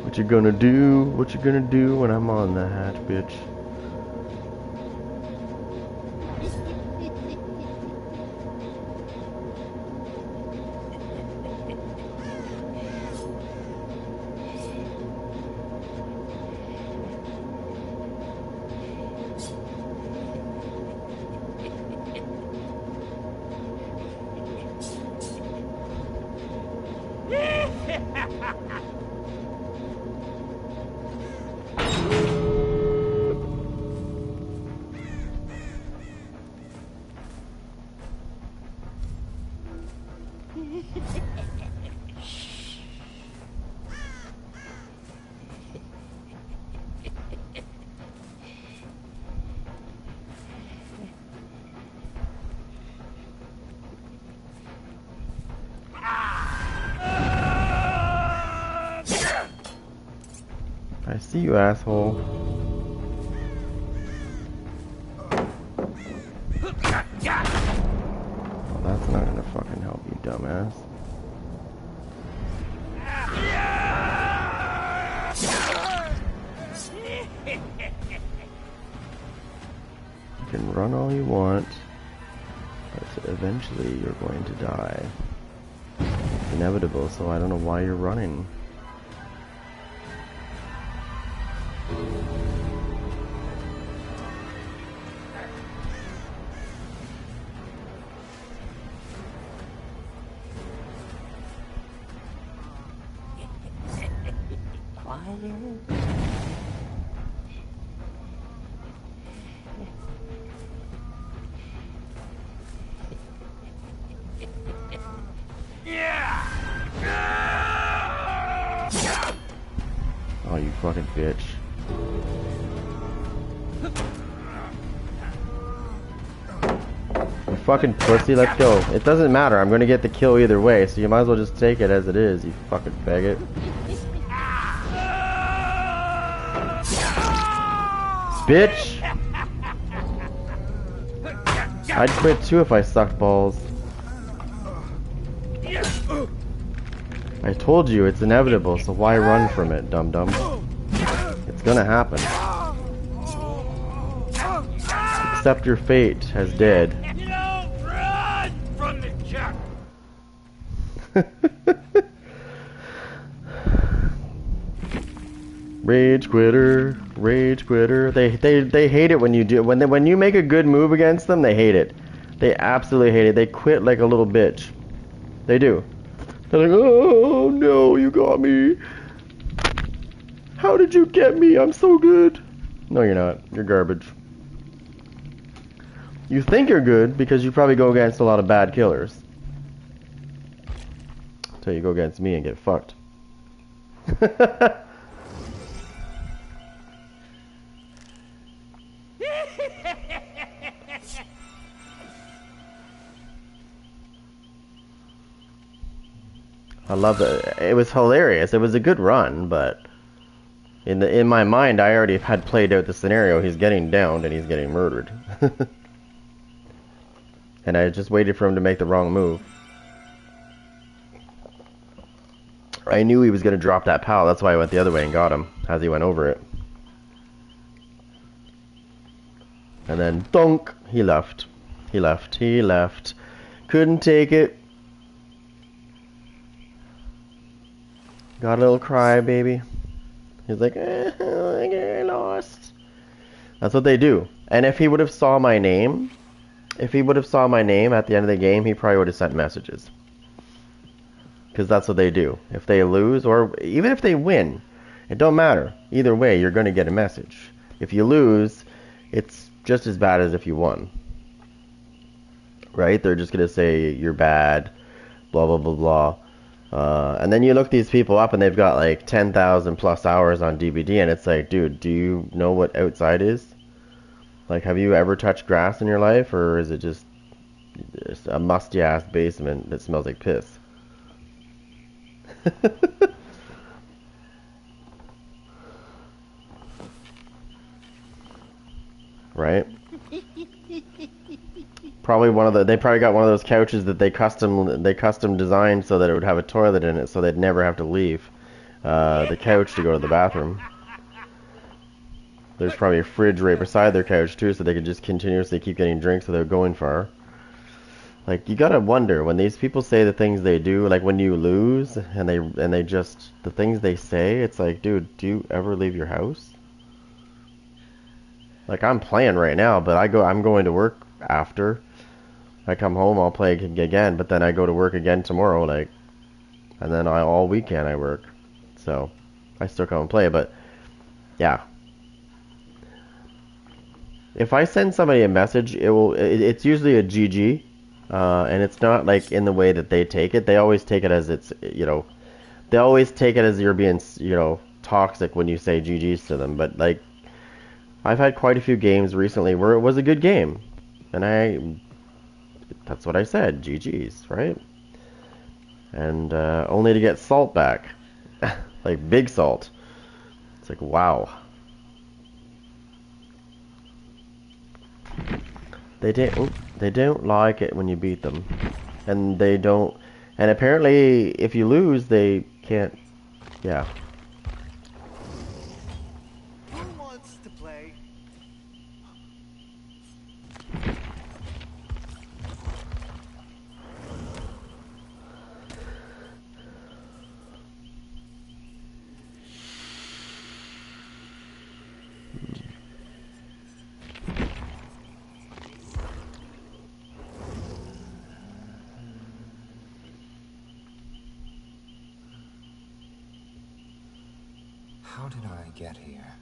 What you gonna do? What you gonna do when I'm on the hatch, bitch? I see you, asshole. Oh, that's not gonna fucking help you, dumbass. can run all you want, but eventually you're going to die. It's inevitable, so I don't know why you're running. Oh, you fucking bitch. You fucking pussy, let's go. It doesn't matter, I'm gonna get the kill either way, so you might as well just take it as it is, you fucking faggot. Bitch! I'd quit too if I sucked balls. I told you it's inevitable, so why run from it, dum-dum? It's gonna happen. Accept your fate as dead. You don't run from the chuck. Rage quitter, rage quitter. They hate it when you do when you make a good move against them. They hate it. They absolutely hate it. They quit like a little bitch. They do. They're like, oh no, you got me. How did you get me? I'm so good. No, you're not. You're garbage. You think you're good because you probably go against a lot of bad killers. Until you go against me and get fucked. I loved it. It was hilarious. It was a good run, but in my mind, I already had played out the scenario. He's getting downed and he's getting murdered, and I just waited for him to make the wrong move. I knew he was going to drop that pal. That's why I went the other way and got him as he went over it. And then, thunk, he left. He left. He left. Couldn't take it. Got a little cry, baby. He's like, I lost. That's what they do. And if he would have saw my name, at the end of the game, he probably would have sent messages. Because that's what they do. If they lose, or even if they win, it don't matter. Either way, you're going to get a message. If you lose, it's just as bad as if you won. Right? They're just going to say, you're bad, blah, blah, blah, blah. And then you look these people up and they've got like 10,000 plus hours on DVD, and it's like, dude, do you know what outside is? Like, have you ever touched grass in your life, or is it just a musty ass basement that smells like piss? Right? They probably got one of those couches that they custom designed so that it would have a toilet in it, so they'd never have to leave the couch to go to the bathroom. There's probably a fridge right beside their couch too, so they could just continuously keep getting drinks without going far. Like, you gotta wonder when these people say the things they do, like when you lose and they just the things they say, it's like, dude, do you ever leave your house? Like, I'm playing right now, but I'm going to work after. I come home, I'll play again, but then I go to work again tomorrow, like, and then all weekend I work. So, I still come and play, but, yeah. If I send somebody a message, it's usually a GG, and it's not, like, in the way that they take it. They always take it as they always take it as you're being, toxic when you say GGs to them, but, like, I've had quite a few games recently where it was a good game, and that's what I said, GG's, right? And only to get salt back, like big salt. It's like, wow. They don't like it when you beat them, and they don't. And apparently, if you lose, they can't. Yeah. Who wants to play? How did I get here?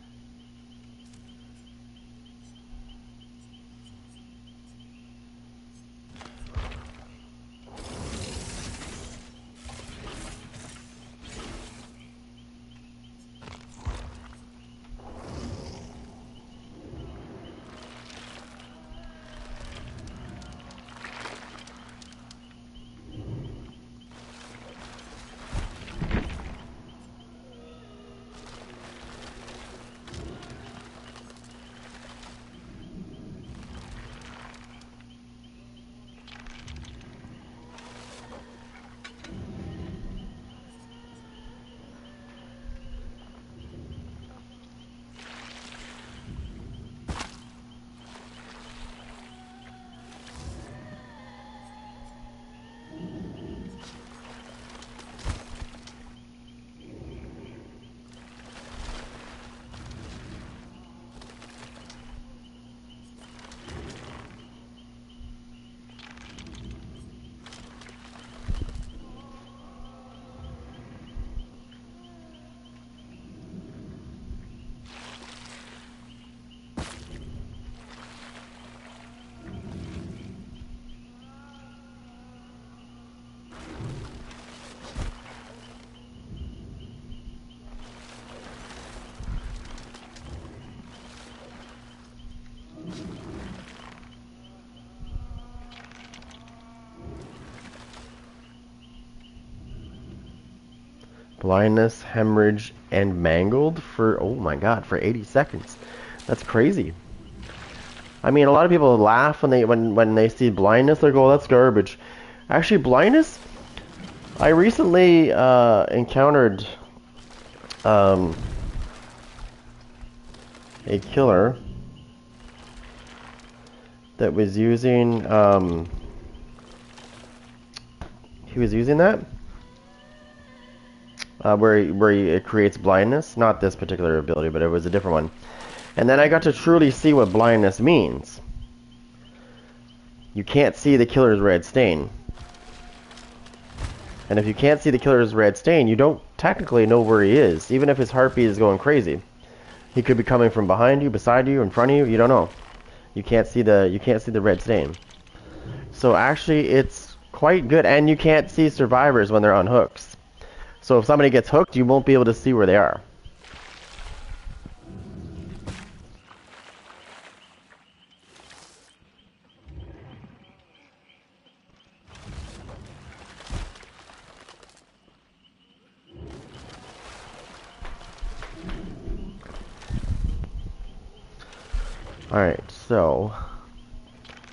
Blindness, hemorrhage, and mangled for, oh my god, for 80 seconds. That's crazy. I mean, a lot of people laugh when they see blindness. They go, oh, that's garbage. Actually, blindness, I recently encountered a killer that was using, he was using that. It creates blindness. Not this particular ability, but it was a different one. And then I got to truly see what blindness means. You can't see the killer's red stain. And if you can't see the killer's red stain, you don't technically know where he is, even if his heartbeat is going crazy. He could be coming from behind you, beside you, in front of you. You don't know. You can't see the red stain. So actually, it's quite good, and you can't see survivors when they're on hooks. So if somebody gets hooked, you won't be able to see where they are. Alright, so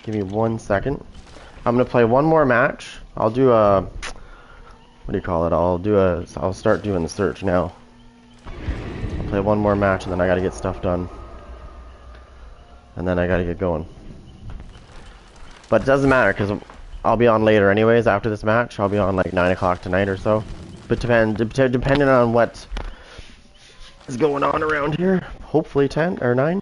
give me 1 second. I'm gonna play one more match. I'll do a, what do you call it? I'll start doing the search now. I'll play one more match and then I gotta get stuff done. And then I gotta get going. But it doesn't matter because I'll be on later anyways after this match. I'll be on like 9 o'clock tonight or so. But depending on what is going on around here, hopefully 10 or 9.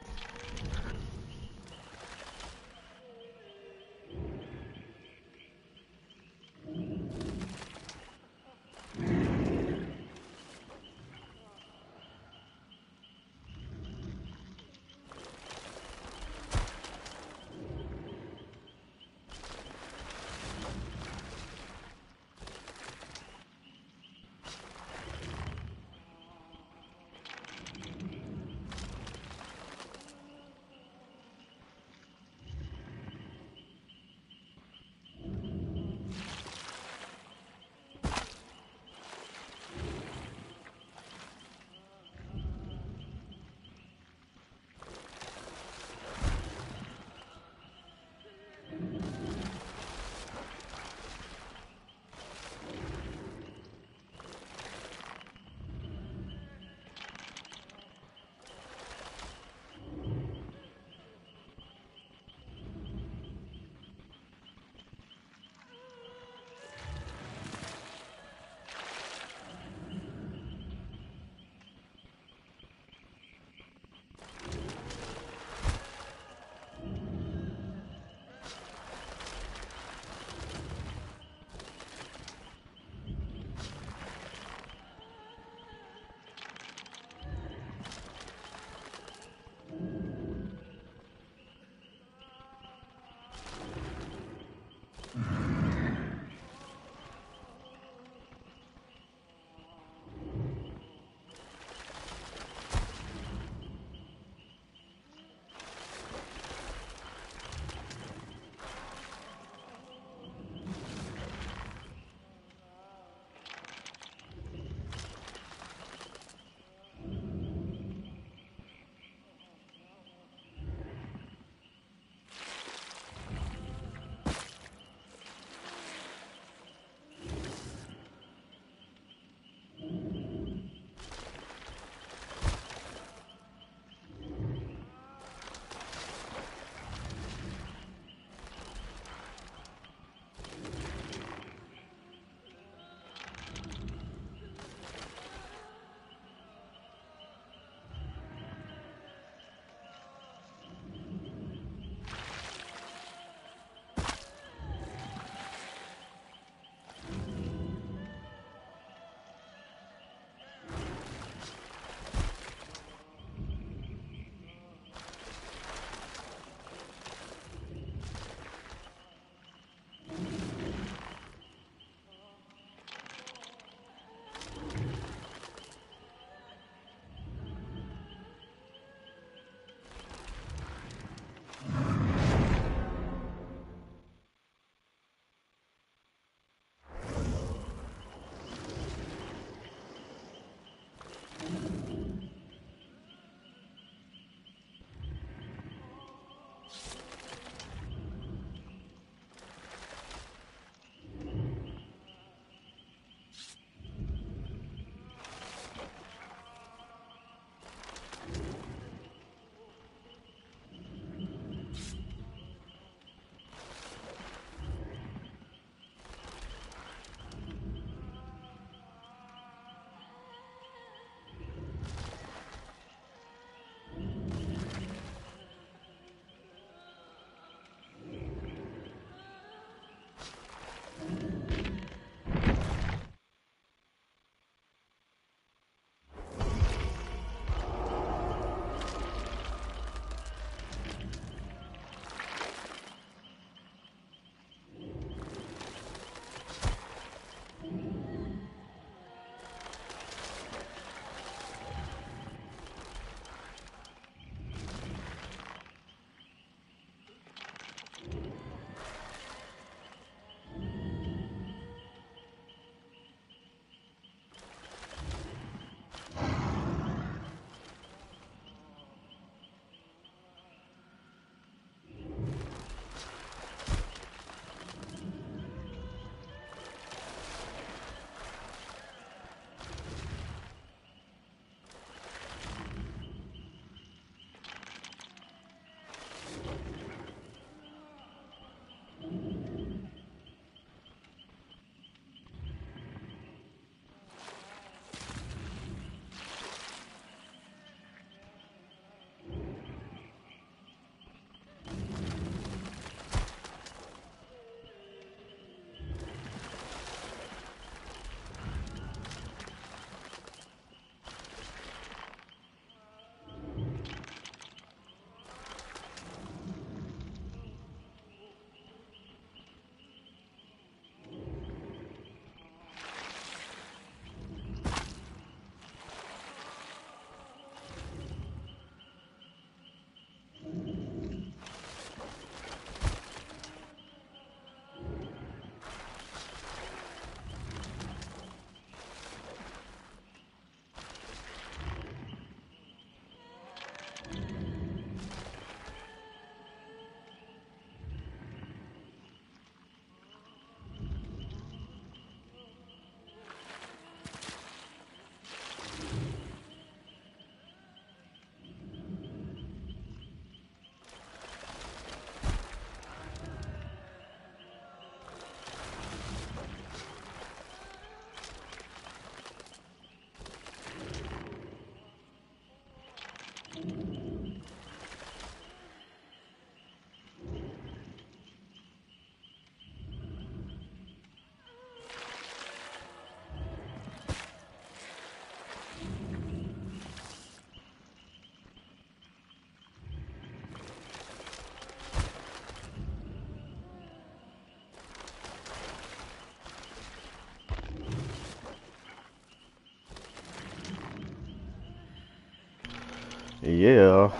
Yeah.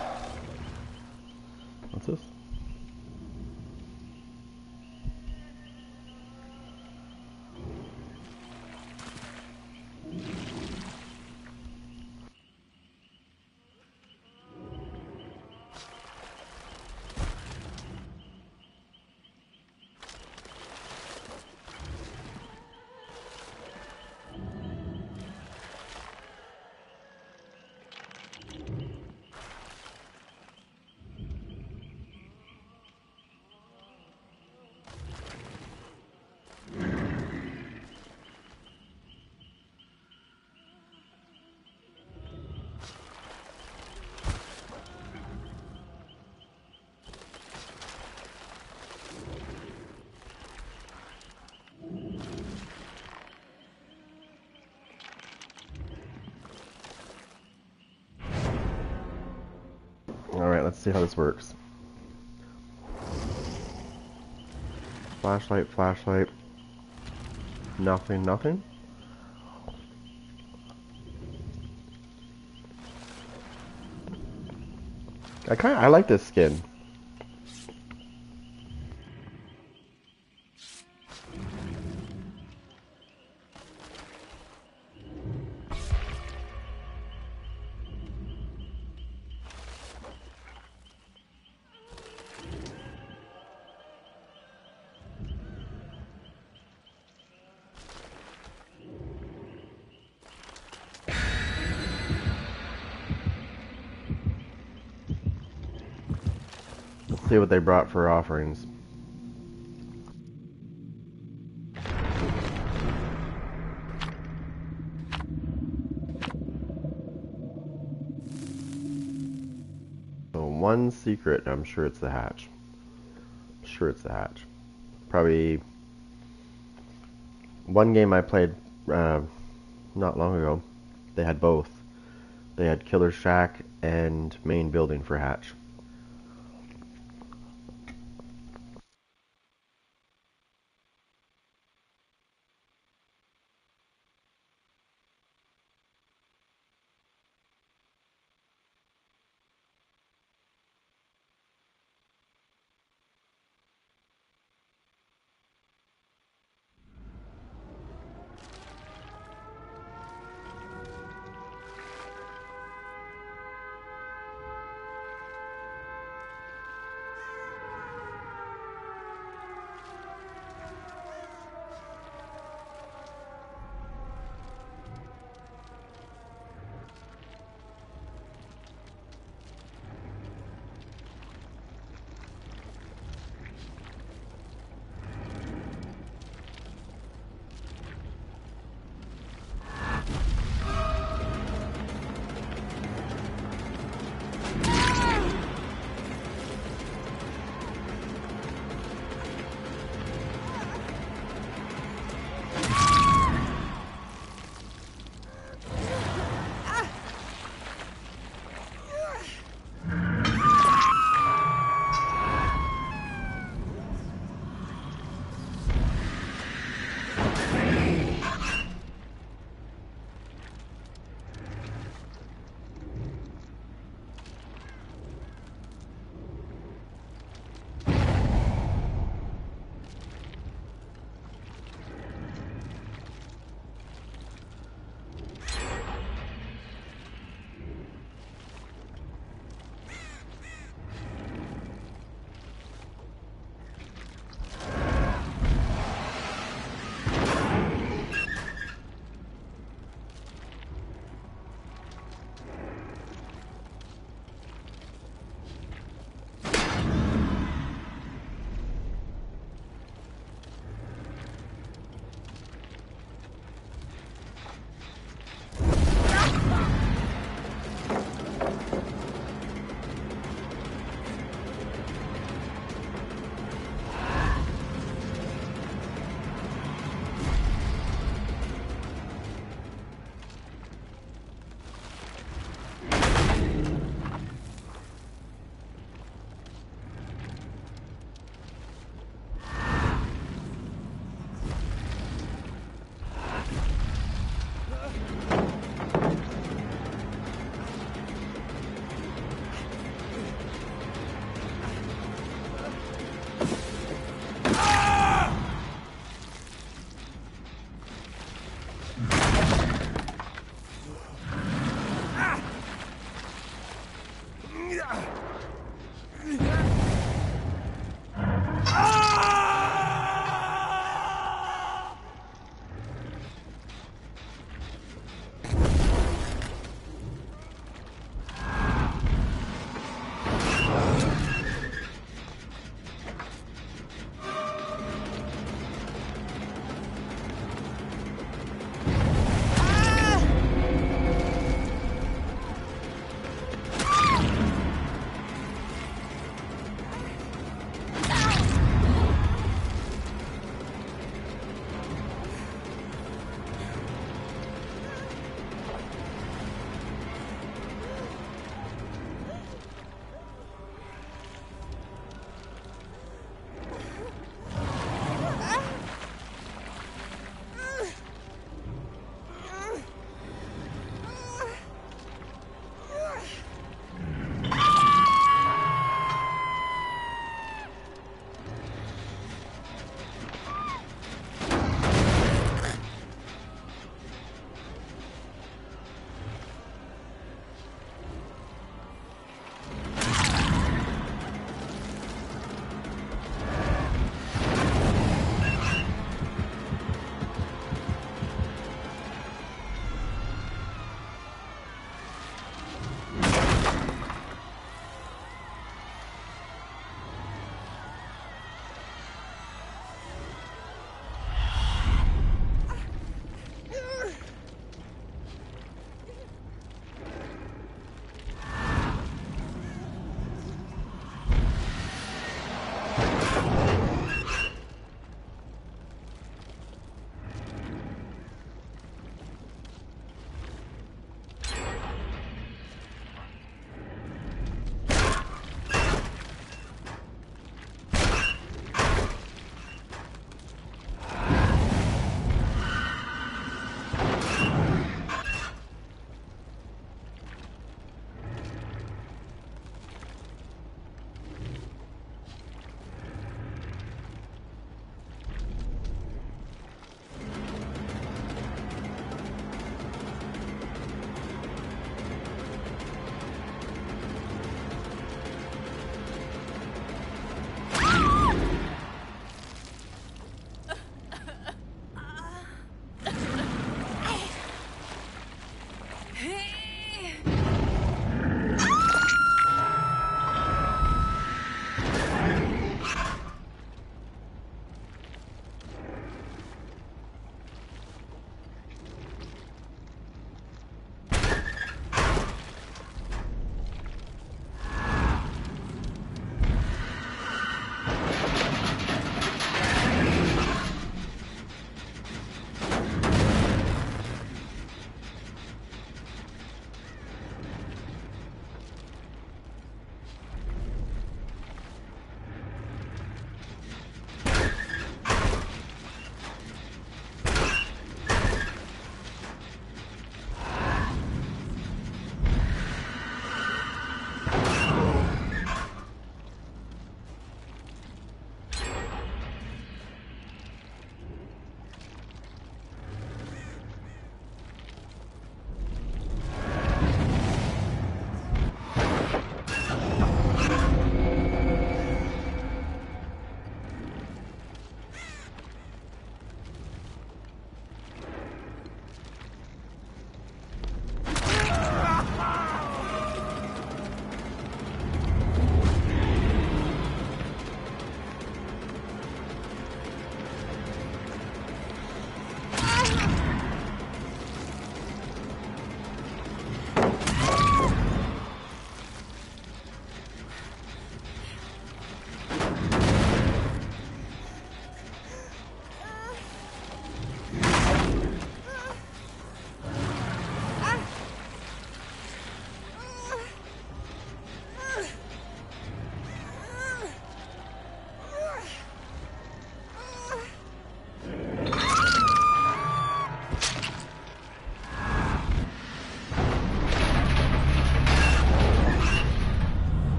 What's this? Alright, let's see how this works. Flashlight, flashlight. Nothing, nothing. I like this skin. Let's see what they brought for offerings. So one secret, I'm sure it's the hatch. Sure it's the hatch. Probably one game I played not long ago, they had both. They had Killer Shack and main building for hatch.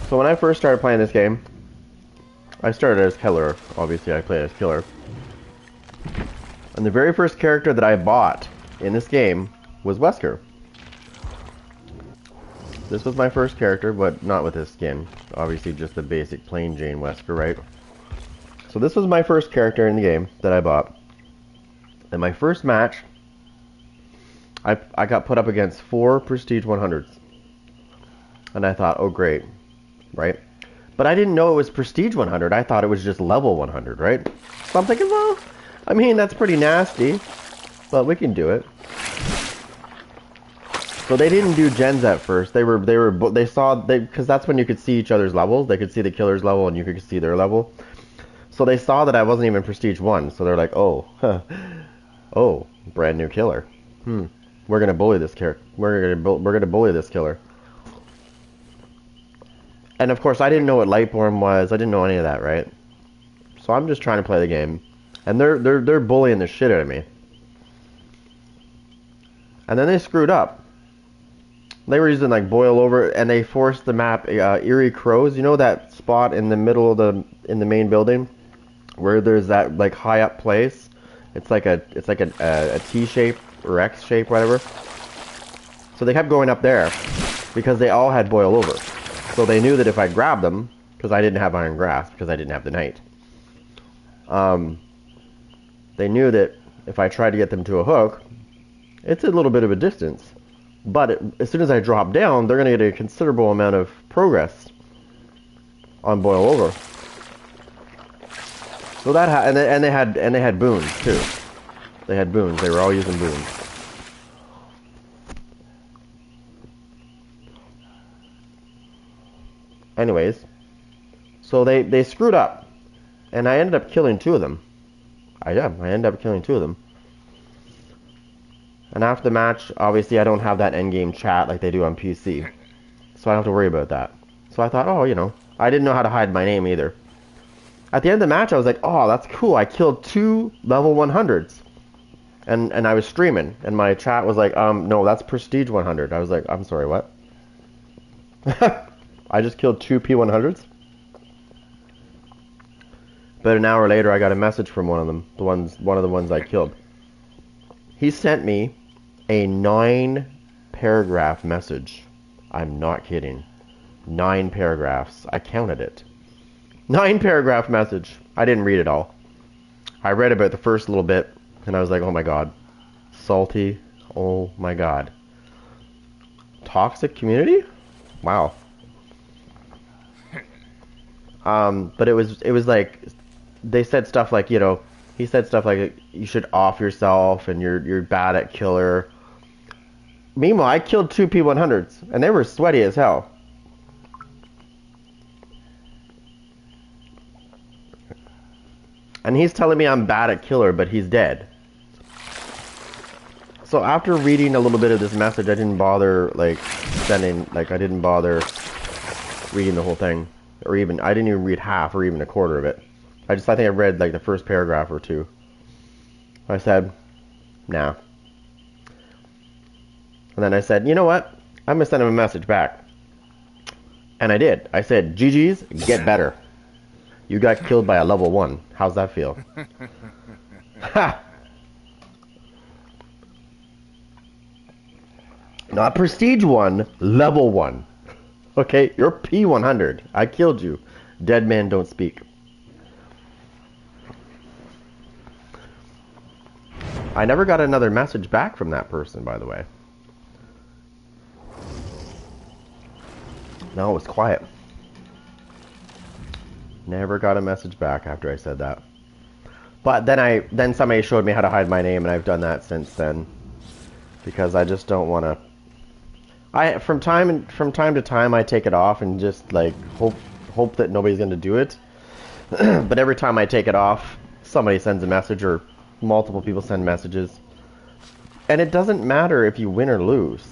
So when I first started playing this game, I started as Killer. Obviously, I played as Killer. And the very first character that I bought in this game was Wesker. This was my first character, but not with this skin. Obviously, just the basic plain Jane Wesker, right? So this was my first character in the game that I bought. And my first match, I got put up against 4 Prestige 100s. And I thought, oh great, right? But I didn't know it was Prestige 100. I thought it was just level 100, right? So I'm thinking, well, I mean, that's pretty nasty, but we can do it. So they didn't do gens at first. Because that's when you could see each other's levels. They could see the killer's level and you could see their level. So they saw that I wasn't even Prestige 1. So they're like, oh, huh, oh, brand new killer. We're gonna bully this character. We're gonna bully this killer. And of course, I didn't know what Lightborn was. I didn't know any of that, right? So I'm just trying to play the game, and they're bullying the shit out of me. And then they screwed up. They were using like boil over, and they forced the map Eerie Crows. You know that spot in the middle of the main building, where there's that like high up place. It's like a T shape or X shape, whatever. So they kept going up there because they all had boil over. So they knew that if I grabbed them, because I didn't have Iron Grasp, because I didn't have the Knight, they knew that if I tried to get them to a hook, it's a little bit of a distance. But as soon as I drop down, they're going to get a considerable amount of progress on boil over. So that and they had boons too. They had boons. They were all using boons. Anyways, so they screwed up, and I ended up killing 2 of them. I ended up killing 2 of them. And after the match, obviously I don't have that endgame chat like they do on PC, so I don't have to worry about that. So I thought, oh, you know, I didn't know how to hide my name either. At the end of the match, I was like, oh, that's cool. I killed 2 level 100s, and I was streaming, and my chat was like, no, that's Prestige 100. I was like, I'm sorry, what? I just killed 2 P100s. But an hour later, I got a message from one of them, one of the ones I killed. He sent me a 9-paragraph message. I'm not kidding. 9 paragraphs. I counted it. 9-paragraph message. I didn't read it all. I read about the first little bit, and I was like, oh my god. Salty. Oh my god. Toxic community? Wow. But it was like, they said stuff like, you know, he said stuff like, you should off yourself, and you're bad at killer. Meanwhile, I killed 2 P100s, and they were sweaty as hell. And he's telling me I'm bad at killer, but he's dead. So after reading a little bit of this message, I didn't bother, like, I didn't bother reading the whole thing. Or even, I didn't even read half or even a quarter of it. I think I read like the first paragraph or 2. I said, nah. And then I said, you know what? I'm going to send him a message back. And I did. I said, GG's, get better. You got killed by a level 1. How's that feel? Ha! Not Prestige 1, level 1. Okay, you're P100. I killed you. Dead men don't speak. I never got another message back from that person, by the way. No, it was quiet. Never got a message back after I said that. But then somebody showed me how to hide my name, and I've done that since then. Because I just don't want to... From time to time, I take it off and just like hope that nobody's going to do it. But every time I take it off, somebody sends a message, or multiple people send messages. And it doesn't matter if you win or lose,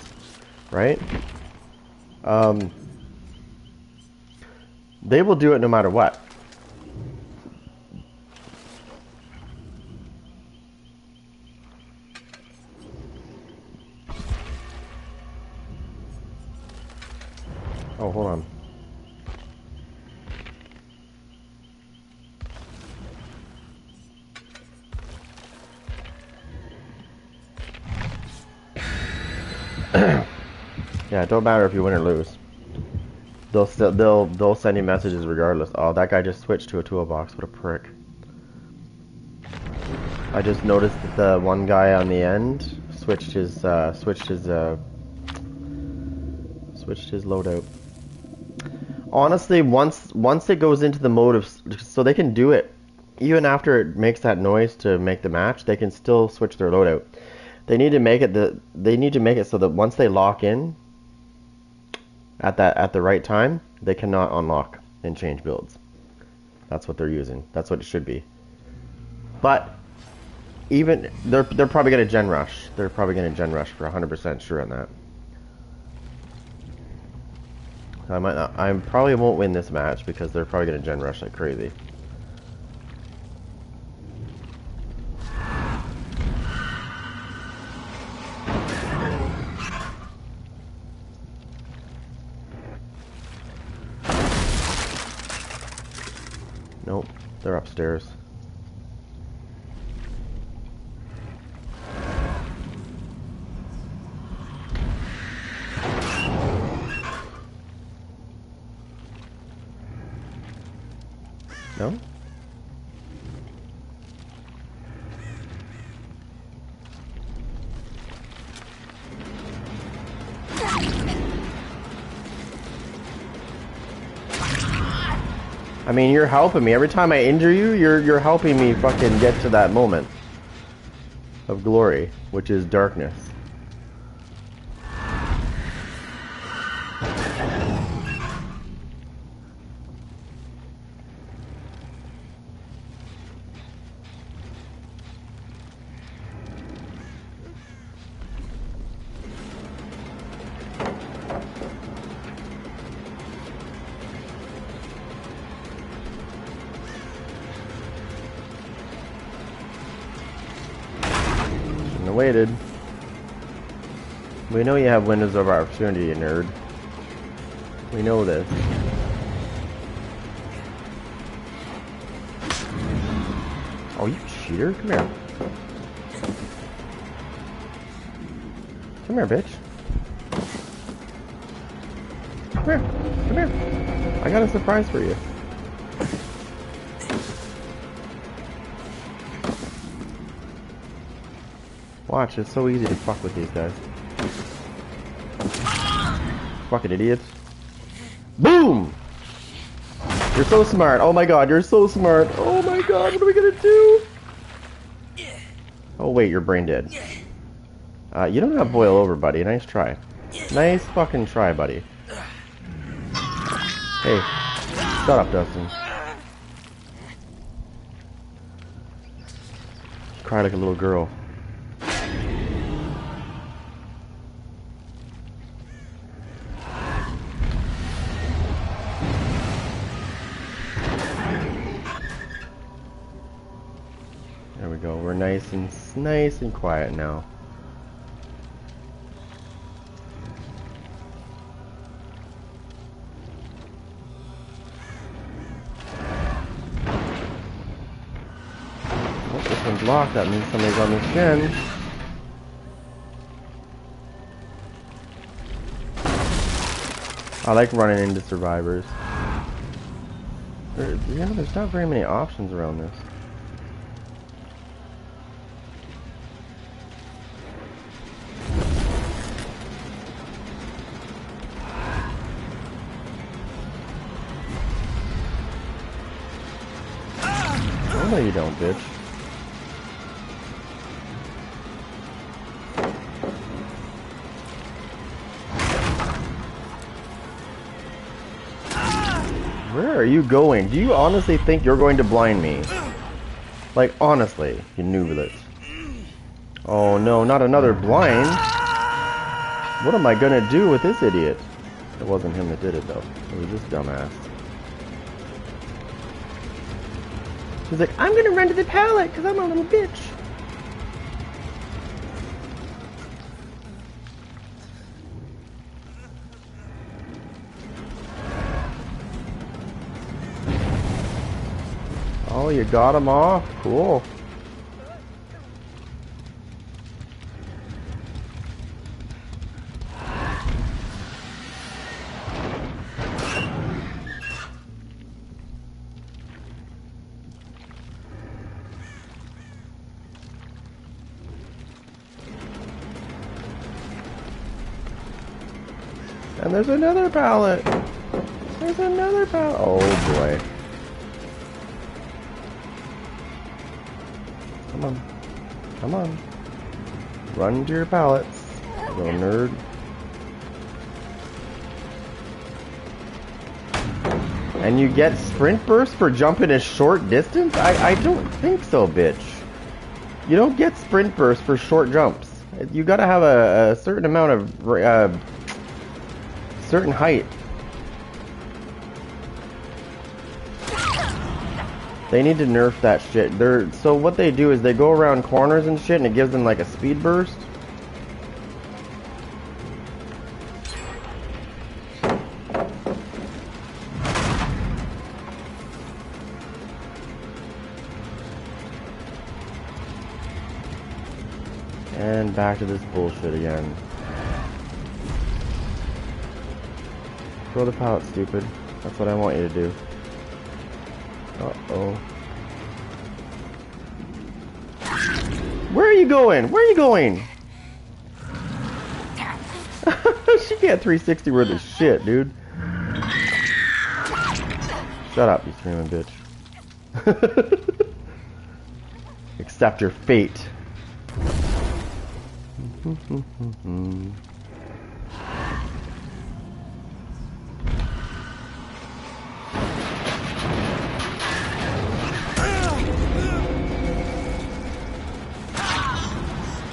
right? They will do it no matter what. Oh, hold on. Yeah, it don't matter if you win or lose. They'll send you messages regardless. Oh, that guy just switched to a toolbox. What a prick. I just noticed that the one guy on the end switched his loadout. Honestly, once it goes into the mode of, so they can do it even after it makes that noise to make the match, they can still switch their loadout. They need to make it so that once they lock in at the right time, they cannot unlock and change builds. That's what they're using. That's what it should be. But even they're probably gonna gen rush. They're probably gonna gen rush for 100% sure on that. I probably won't win this match because they're probably gonna gen rush like crazy. Nope, they're upstairs. No? I mean, you're helping me. Every time I injure you, you're helping me fucking get to that moment of glory, which is darkness. Waited. We know you have windows of opportunity, you nerd. We know this. Oh, you cheater! Come here. Come here, bitch. Come here. Come here. I got a surprise for you. Watch, it's so easy to fuck with these guys. Fucking idiots. Boom! You're so smart. Oh my god, you're so smart. Oh my god, what are we gonna do? Oh wait, you're brain dead. You don't have boil over, buddy. Nice try. Nice fucking try, buddy. Hey, shut up, Dustin. Cry like a little girl. There we go. We're nice and quiet now. Oh, this one's locked. That means somebody's on this gen. I like running into survivors. There's not very many options around this. No, you don't, bitch. Where are you going? Do you honestly think you're going to blind me? Like, honestly, you noobulets. Oh no, not another blind. What am I gonna do with this idiot? It wasn't him that did it, though. It was this dumbass. He's like, I'm gonna run to the pallet because I'm a little bitch. Oh, you got him off? Cool. There's another pallet. There's another pallet. Oh boy. Come on. Come on. Run to your pallets. Little nerd. And you get sprint burst for jumping a short distance? I don't think so, bitch. You don't get sprint burst for short jumps. You gotta have a certain amount of certain height. They need to nerf that shit. So what they do is they go around corners and shit and it gives them like a speed burst. And back to this bullshit again. Throw the pallet, stupid. That's what I want you to do. Uh-oh. Where are you going? Where are you going? She can't 360 worth of shit, dude. Shut up, you screaming bitch. Accept your fate.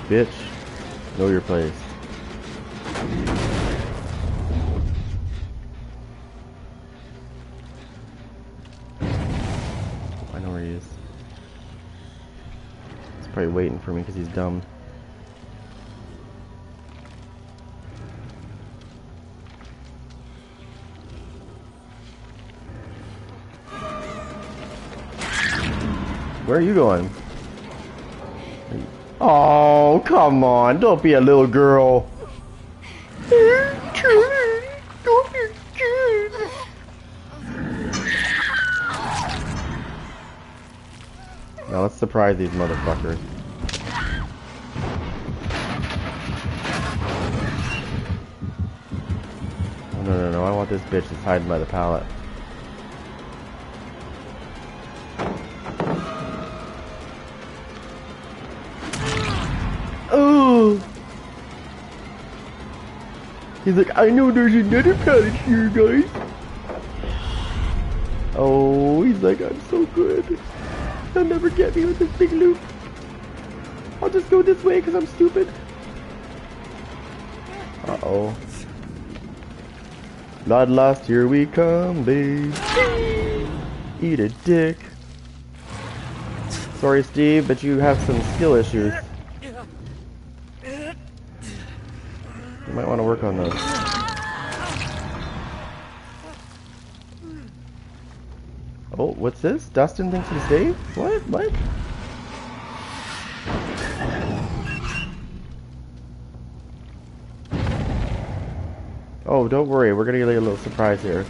Bitch, know your place. I know where he is. He's probably waiting for me because he's dumb. Where are you going? Oh, come on. Don't be a little girl. Now let's surprise these motherfuckers. Oh, no. I want this bitch that's hiding by the pallet. He's like, I know there's another pallet here, guys. Oh, he's like, I'm so good. They'll never get me with this big loop. I'll just go this way because I'm stupid. Uh-oh. Bloodlust, here we come, babe. Eat a dick. Sorry, Steve, but you have some skill issues. You might want to work on those. Oh, what's this? Dustin thinks he's safe? What? What? Oh, don't worry. We're gonna get a little surprise here.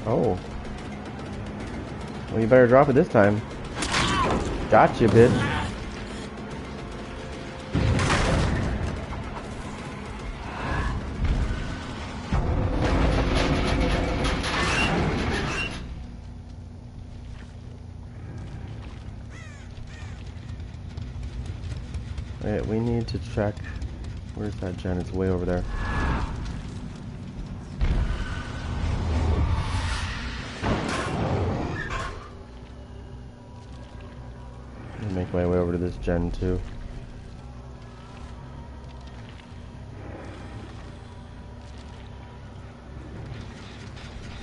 Oh. Well, you better drop it this time. Gotcha, bitch. Wait, we need to check. Where's that gen? It's way over there. Make my way over to this gen too.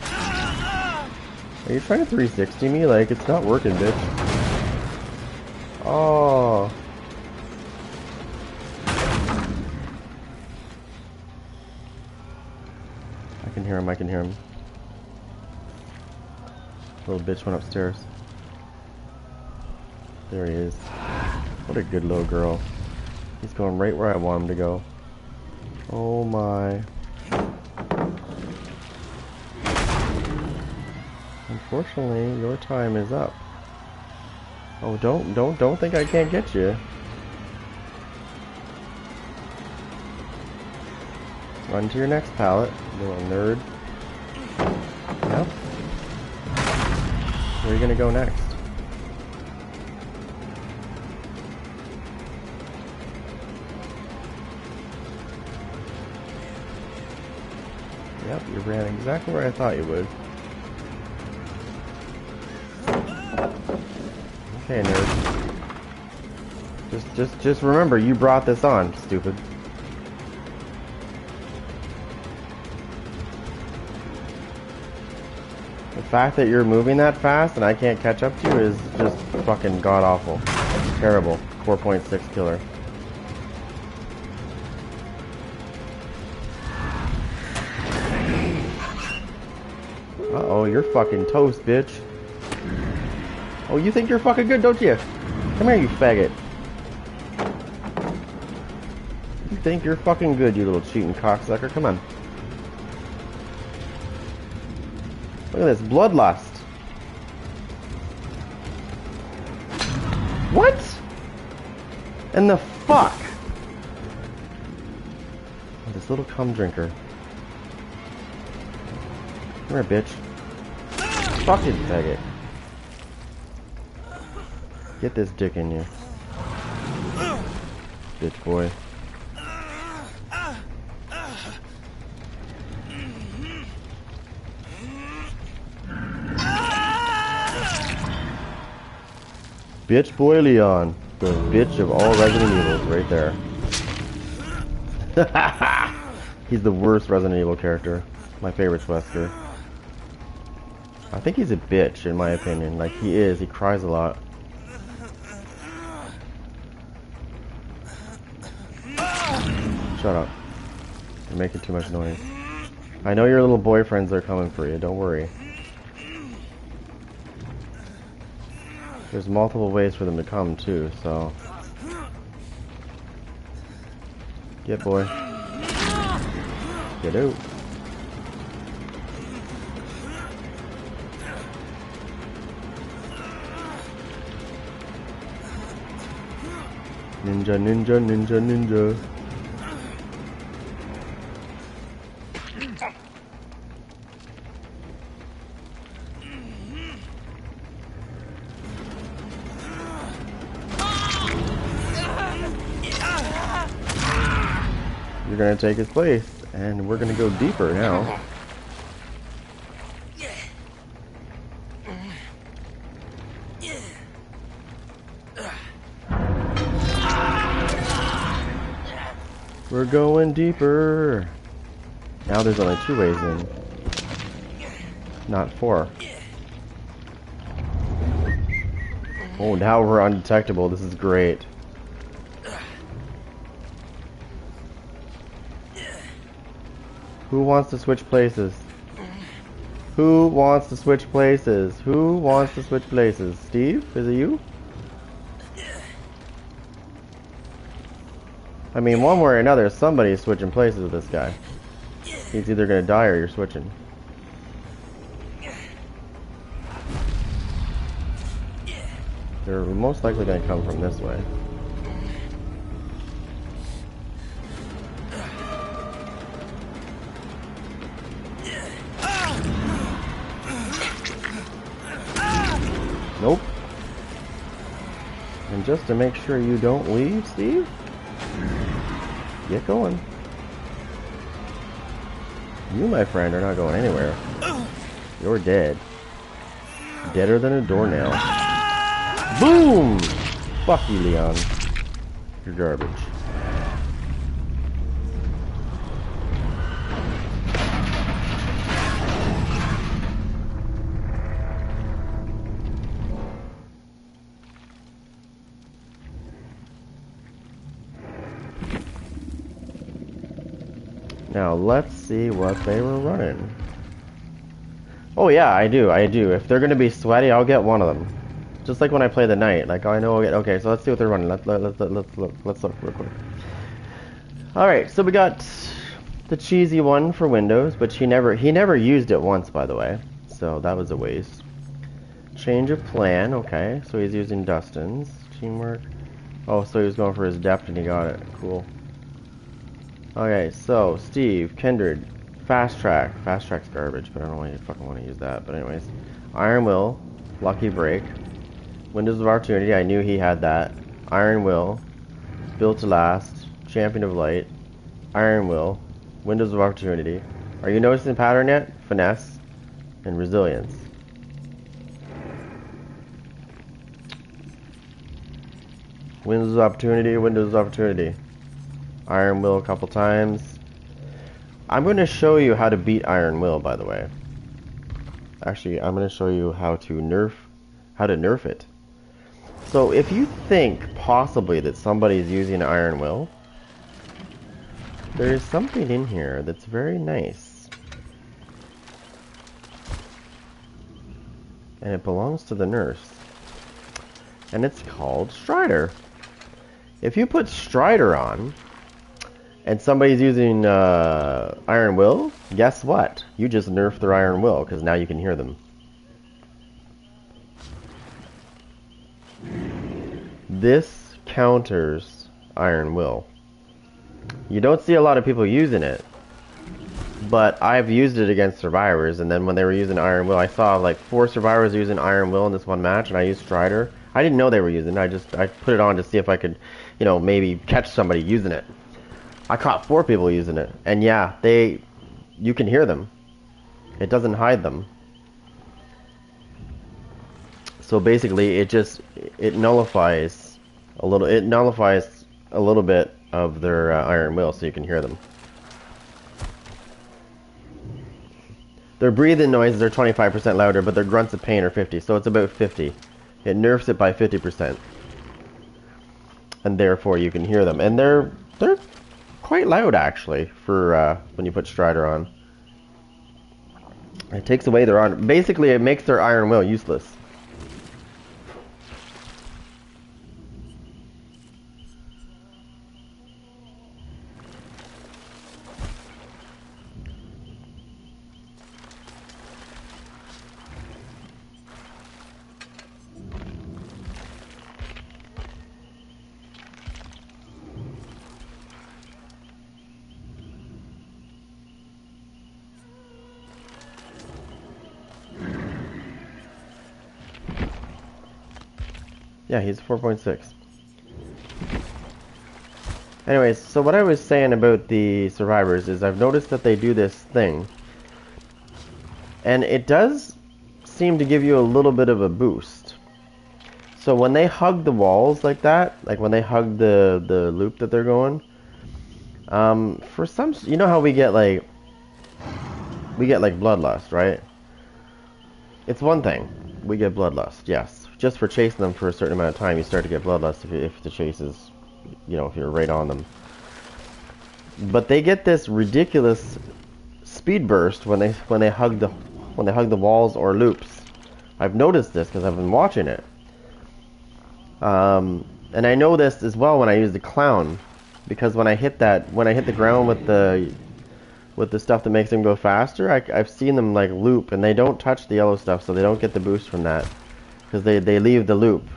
Are you trying to 360 me? Like, it's not working, bitch. Oh. I can hear him, I can hear him. Little bitch went upstairs. There he is. What a good little girl. He's going right where I want him to go. Oh my. Unfortunately, your time is up. Oh, don't think I can't get you. Run to your next pallet, little nerd. Yep. Where are you gonna go next? Yep, you ran exactly where I thought you would. Okay, nerd. Just remember, you brought this on, stupid. The fact that you're moving that fast and I can't catch up to you is just fucking god-awful. Terrible. 4.6 killer. Uh-oh, you're fucking toast, bitch. Oh, you think you're fucking good, don't you? Come here, you faggot. You think you're fucking good, you little cheating cocksucker. Come on. Look at this, bloodlust. What? And the fuck? Oh, this little cum drinker. Come here, bitch. Fucking faggot. Get this dick in you. Bitch boy. Bitch boy Leon. The bitch of all Resident Evils right there. He's the worst Resident Evil character. My favorite's Wesker. I think he's a bitch in my opinion. Like he is. He cries a lot. Shut up. You're making too much noise. I know your little boyfriends are coming for you. Don't worry. There's multiple ways for them to come too, so... Get boy. Get out. Ninja, ninja, ninja, ninja. You're gonna take his place, and we're gonna go deeper now. We're going deeper. Now there's only 2 ways in, not 4. Oh, now we're undetectable. This is great. Who wants to switch places? Who wants to switch places? Who wants to switch places? Steve? Is it you? I mean, one way or another, somebody's switching places with this guy. He's either gonna die or you're switching. They're most likely gonna come from this way. Nope. And just to make sure you don't leave, Steve, get going. You, my friend, are not going anywhere. You're dead. Deader than a doornail. Boom! Fuck you, Leon. You're garbage. Now, let's see what they were running. Oh yeah, I do. If they're gonna be sweaty, I'll get one of them. Just like when I play the knight. Like, oh, I know. Okay, so let's see what they're running. Let's look real quick. All right, so we got the cheesy one for Windows, but he never used it once, by the way. So that was a waste. Change of plan. Okay, so he's using Dustin's teamwork. Oh, so he was going for his depth and he got it. Cool. Okay, so Steve, Kindred, Fast Track. Fast Track's garbage, but I don't really fucking want to use that. But anyways, Iron Will, Lucky Break, Windows of Opportunity. I knew he had that. Iron Will, Built to Last, Champion of Light, Iron Will, Windows of Opportunity. Are you noticing the pattern yet? Finesse and Resilience. Windows of Opportunity, Windows of Opportunity. Iron Will a couple times. I'm going to show you how to beat Iron Will, by the way. Actually, I'm going to show you how to nerf it. So if you think possibly that somebody's using Iron Will, there is something in here that's very nice. And it belongs to the nurse. And it's called Strider. If you put Strider on, and somebody's using Iron Will, guess what? You just nerfed their Iron Will, because now you can hear them. This counters Iron Will. You don't see a lot of people using it, but I've used it against survivors, and then when they were using Iron Will, I saw like 4 survivors using Iron Will in this one match, and I used Strider. I didn't know they were using it. I put it on to see if I could, you know, maybe catch somebody using it. I caught 4 people using it, and yeah, you can hear them. It doesn't hide them. So basically, it nullifies a little. It nullifies a little bit of their Iron Will, so you can hear them. Their breathing noises are 25% louder, but their grunts of pain are 50, so it's about 50. It nerfs it by 50%. And therefore you can hear them. And they're quite loud, actually, for when you put Strider on. It takes away their arm. Basically, it makes their Iron Will useless. Yeah, he's 4.6. Anyways, so what I was saying about the survivors is I've noticed that they do this thing. And it does seem to give you a little bit of a boost. So when they hug the walls like that, like when they hug the loop that they're going, for some, you know how we get like bloodlust, right? It's one thing. We get bloodlust, yes. Just for chasing them for a certain amount of time, you start to get bloodlust if the chase is, you know, if you're right on them. But they get this ridiculous speed burst when they hug the walls or loops. I've noticed this because I've been watching it. And I know this as well when I use the clown, because when I hit the ground with the stuff that makes them go faster, I've seen them like loop, and they don't touch the yellow stuff, so they don't get the boost from that. Because they leave the loop.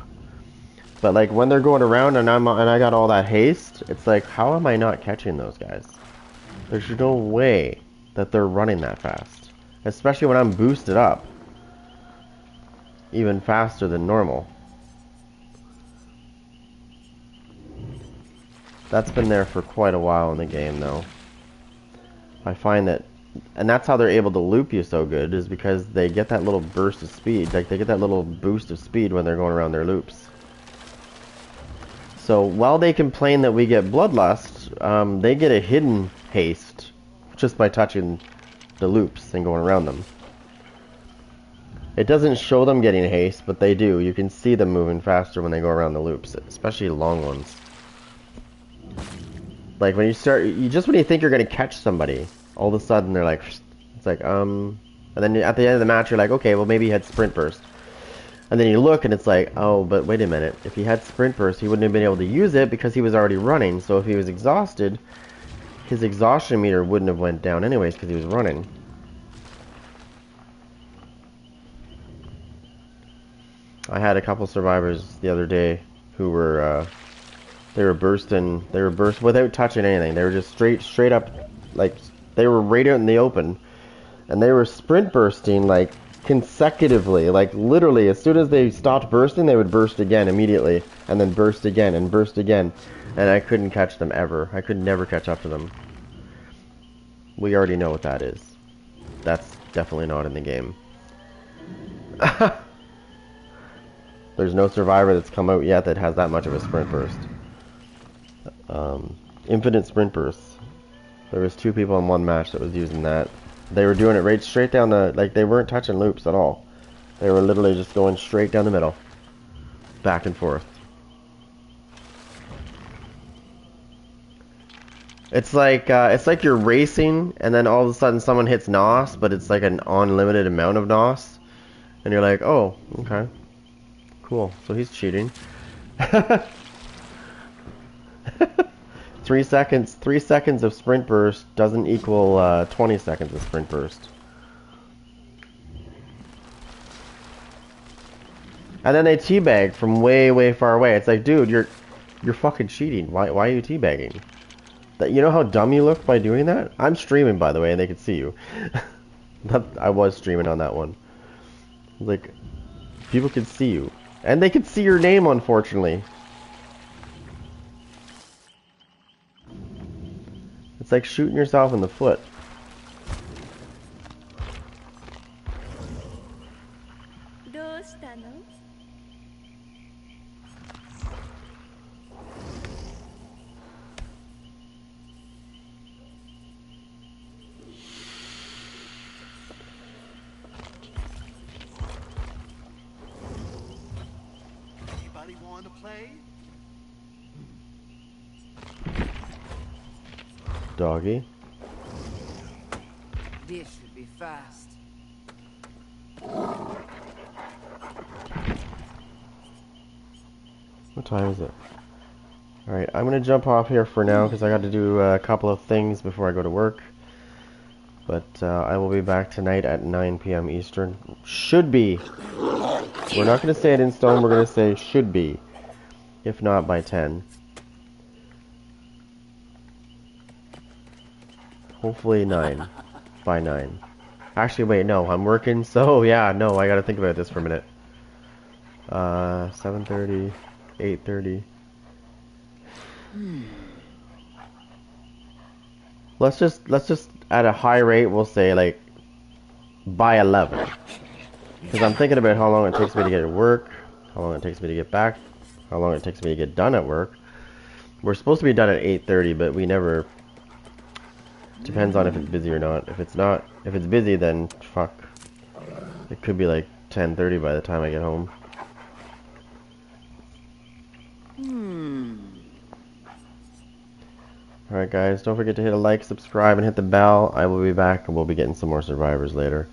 But like when they're going around and I got all that haste, it's like, how am I not catching those guys? There's no way that they're running that fast. Especially when I'm boosted up. Even faster than normal. That's been there for quite a while in the game though. I find that, and that's how they're able to loop you so good, is because they get that little burst of speed. Like they get that little boost of speed when they're going around their loops. So while they complain that we get bloodlust, they get a hidden haste just by touching the loops and going around them. It doesn't show them getting haste, but they do. You can see them moving faster when they go around the loops, especially long ones. Like when you when you think you're going to catch somebody, all of a sudden they're like, it's like, and then at the end of the match you're like, okay, well maybe he had sprint burst. And then you look and it's like, oh, but wait a minute. If he had sprint burst, he wouldn't have been able to use it because he was already running. So if he was exhausted, his exhaustion meter wouldn't have went down anyways because he was running. I had a couple survivors the other day who were they were burst without touching anything. They were just straight up, like they were right out in the open, and they were sprint bursting like consecutively, like literally as soon as they stopped bursting, they would burst again immediately, and then burst again and burst again, and I couldn't catch them ever. I could never catch up to them. We already know what that is. That's definitely not in the game. There's no survivor that's come out yet that has that much of a sprint burst. Infinite sprint bursts. There was 2 people in one match that was using that. They were doing it right straight down the, like they weren't touching loops at all. They were literally just going straight down the middle. Back and forth. It's like you're racing and then all of a sudden someone hits NOS, but it's like an unlimited amount of NOS. And you're like, oh, okay. Cool. So he's cheating. 3 seconds of sprint burst doesn't equal 20 seconds of sprint burst. And then they teabag from way far away. It's like, dude, you're fucking cheating. Why are you teabagging? You know how dumb you look by doing that? I'm streaming, by the way, and they can see you. I was streaming on that one. Like, people can see you. And they can see your name, unfortunately. It's like shooting yourself in the foot. Anybody want to play? Doggy. This should be fast. What time is it? Alright, I'm gonna jump off here for now because I got to do a couple of things before I go to work. But I will be back tonight at 9 p.m. Eastern. Should be. We're not going to say it in stone, we're going to say should be. If not, by 10. Hopefully 9. By 9. Actually, wait, no, I'm working, so yeah, no, I gotta think about this for a minute. 7:30, 8:30. Let's just at a high rate, we'll say like by 11. Because I'm thinking about how long it takes me to get to work, how long it takes me to get back, how long it takes me to get done at work. We're supposed to be done at 8:30, but we never. Depends on if it's busy or not. If it's busy, then fuck. It could be like 10:30 by the time I get home. Alright guys, don't forget to hit a like, subscribe, and hit the bell. I will be back and we'll be getting some more survivors later.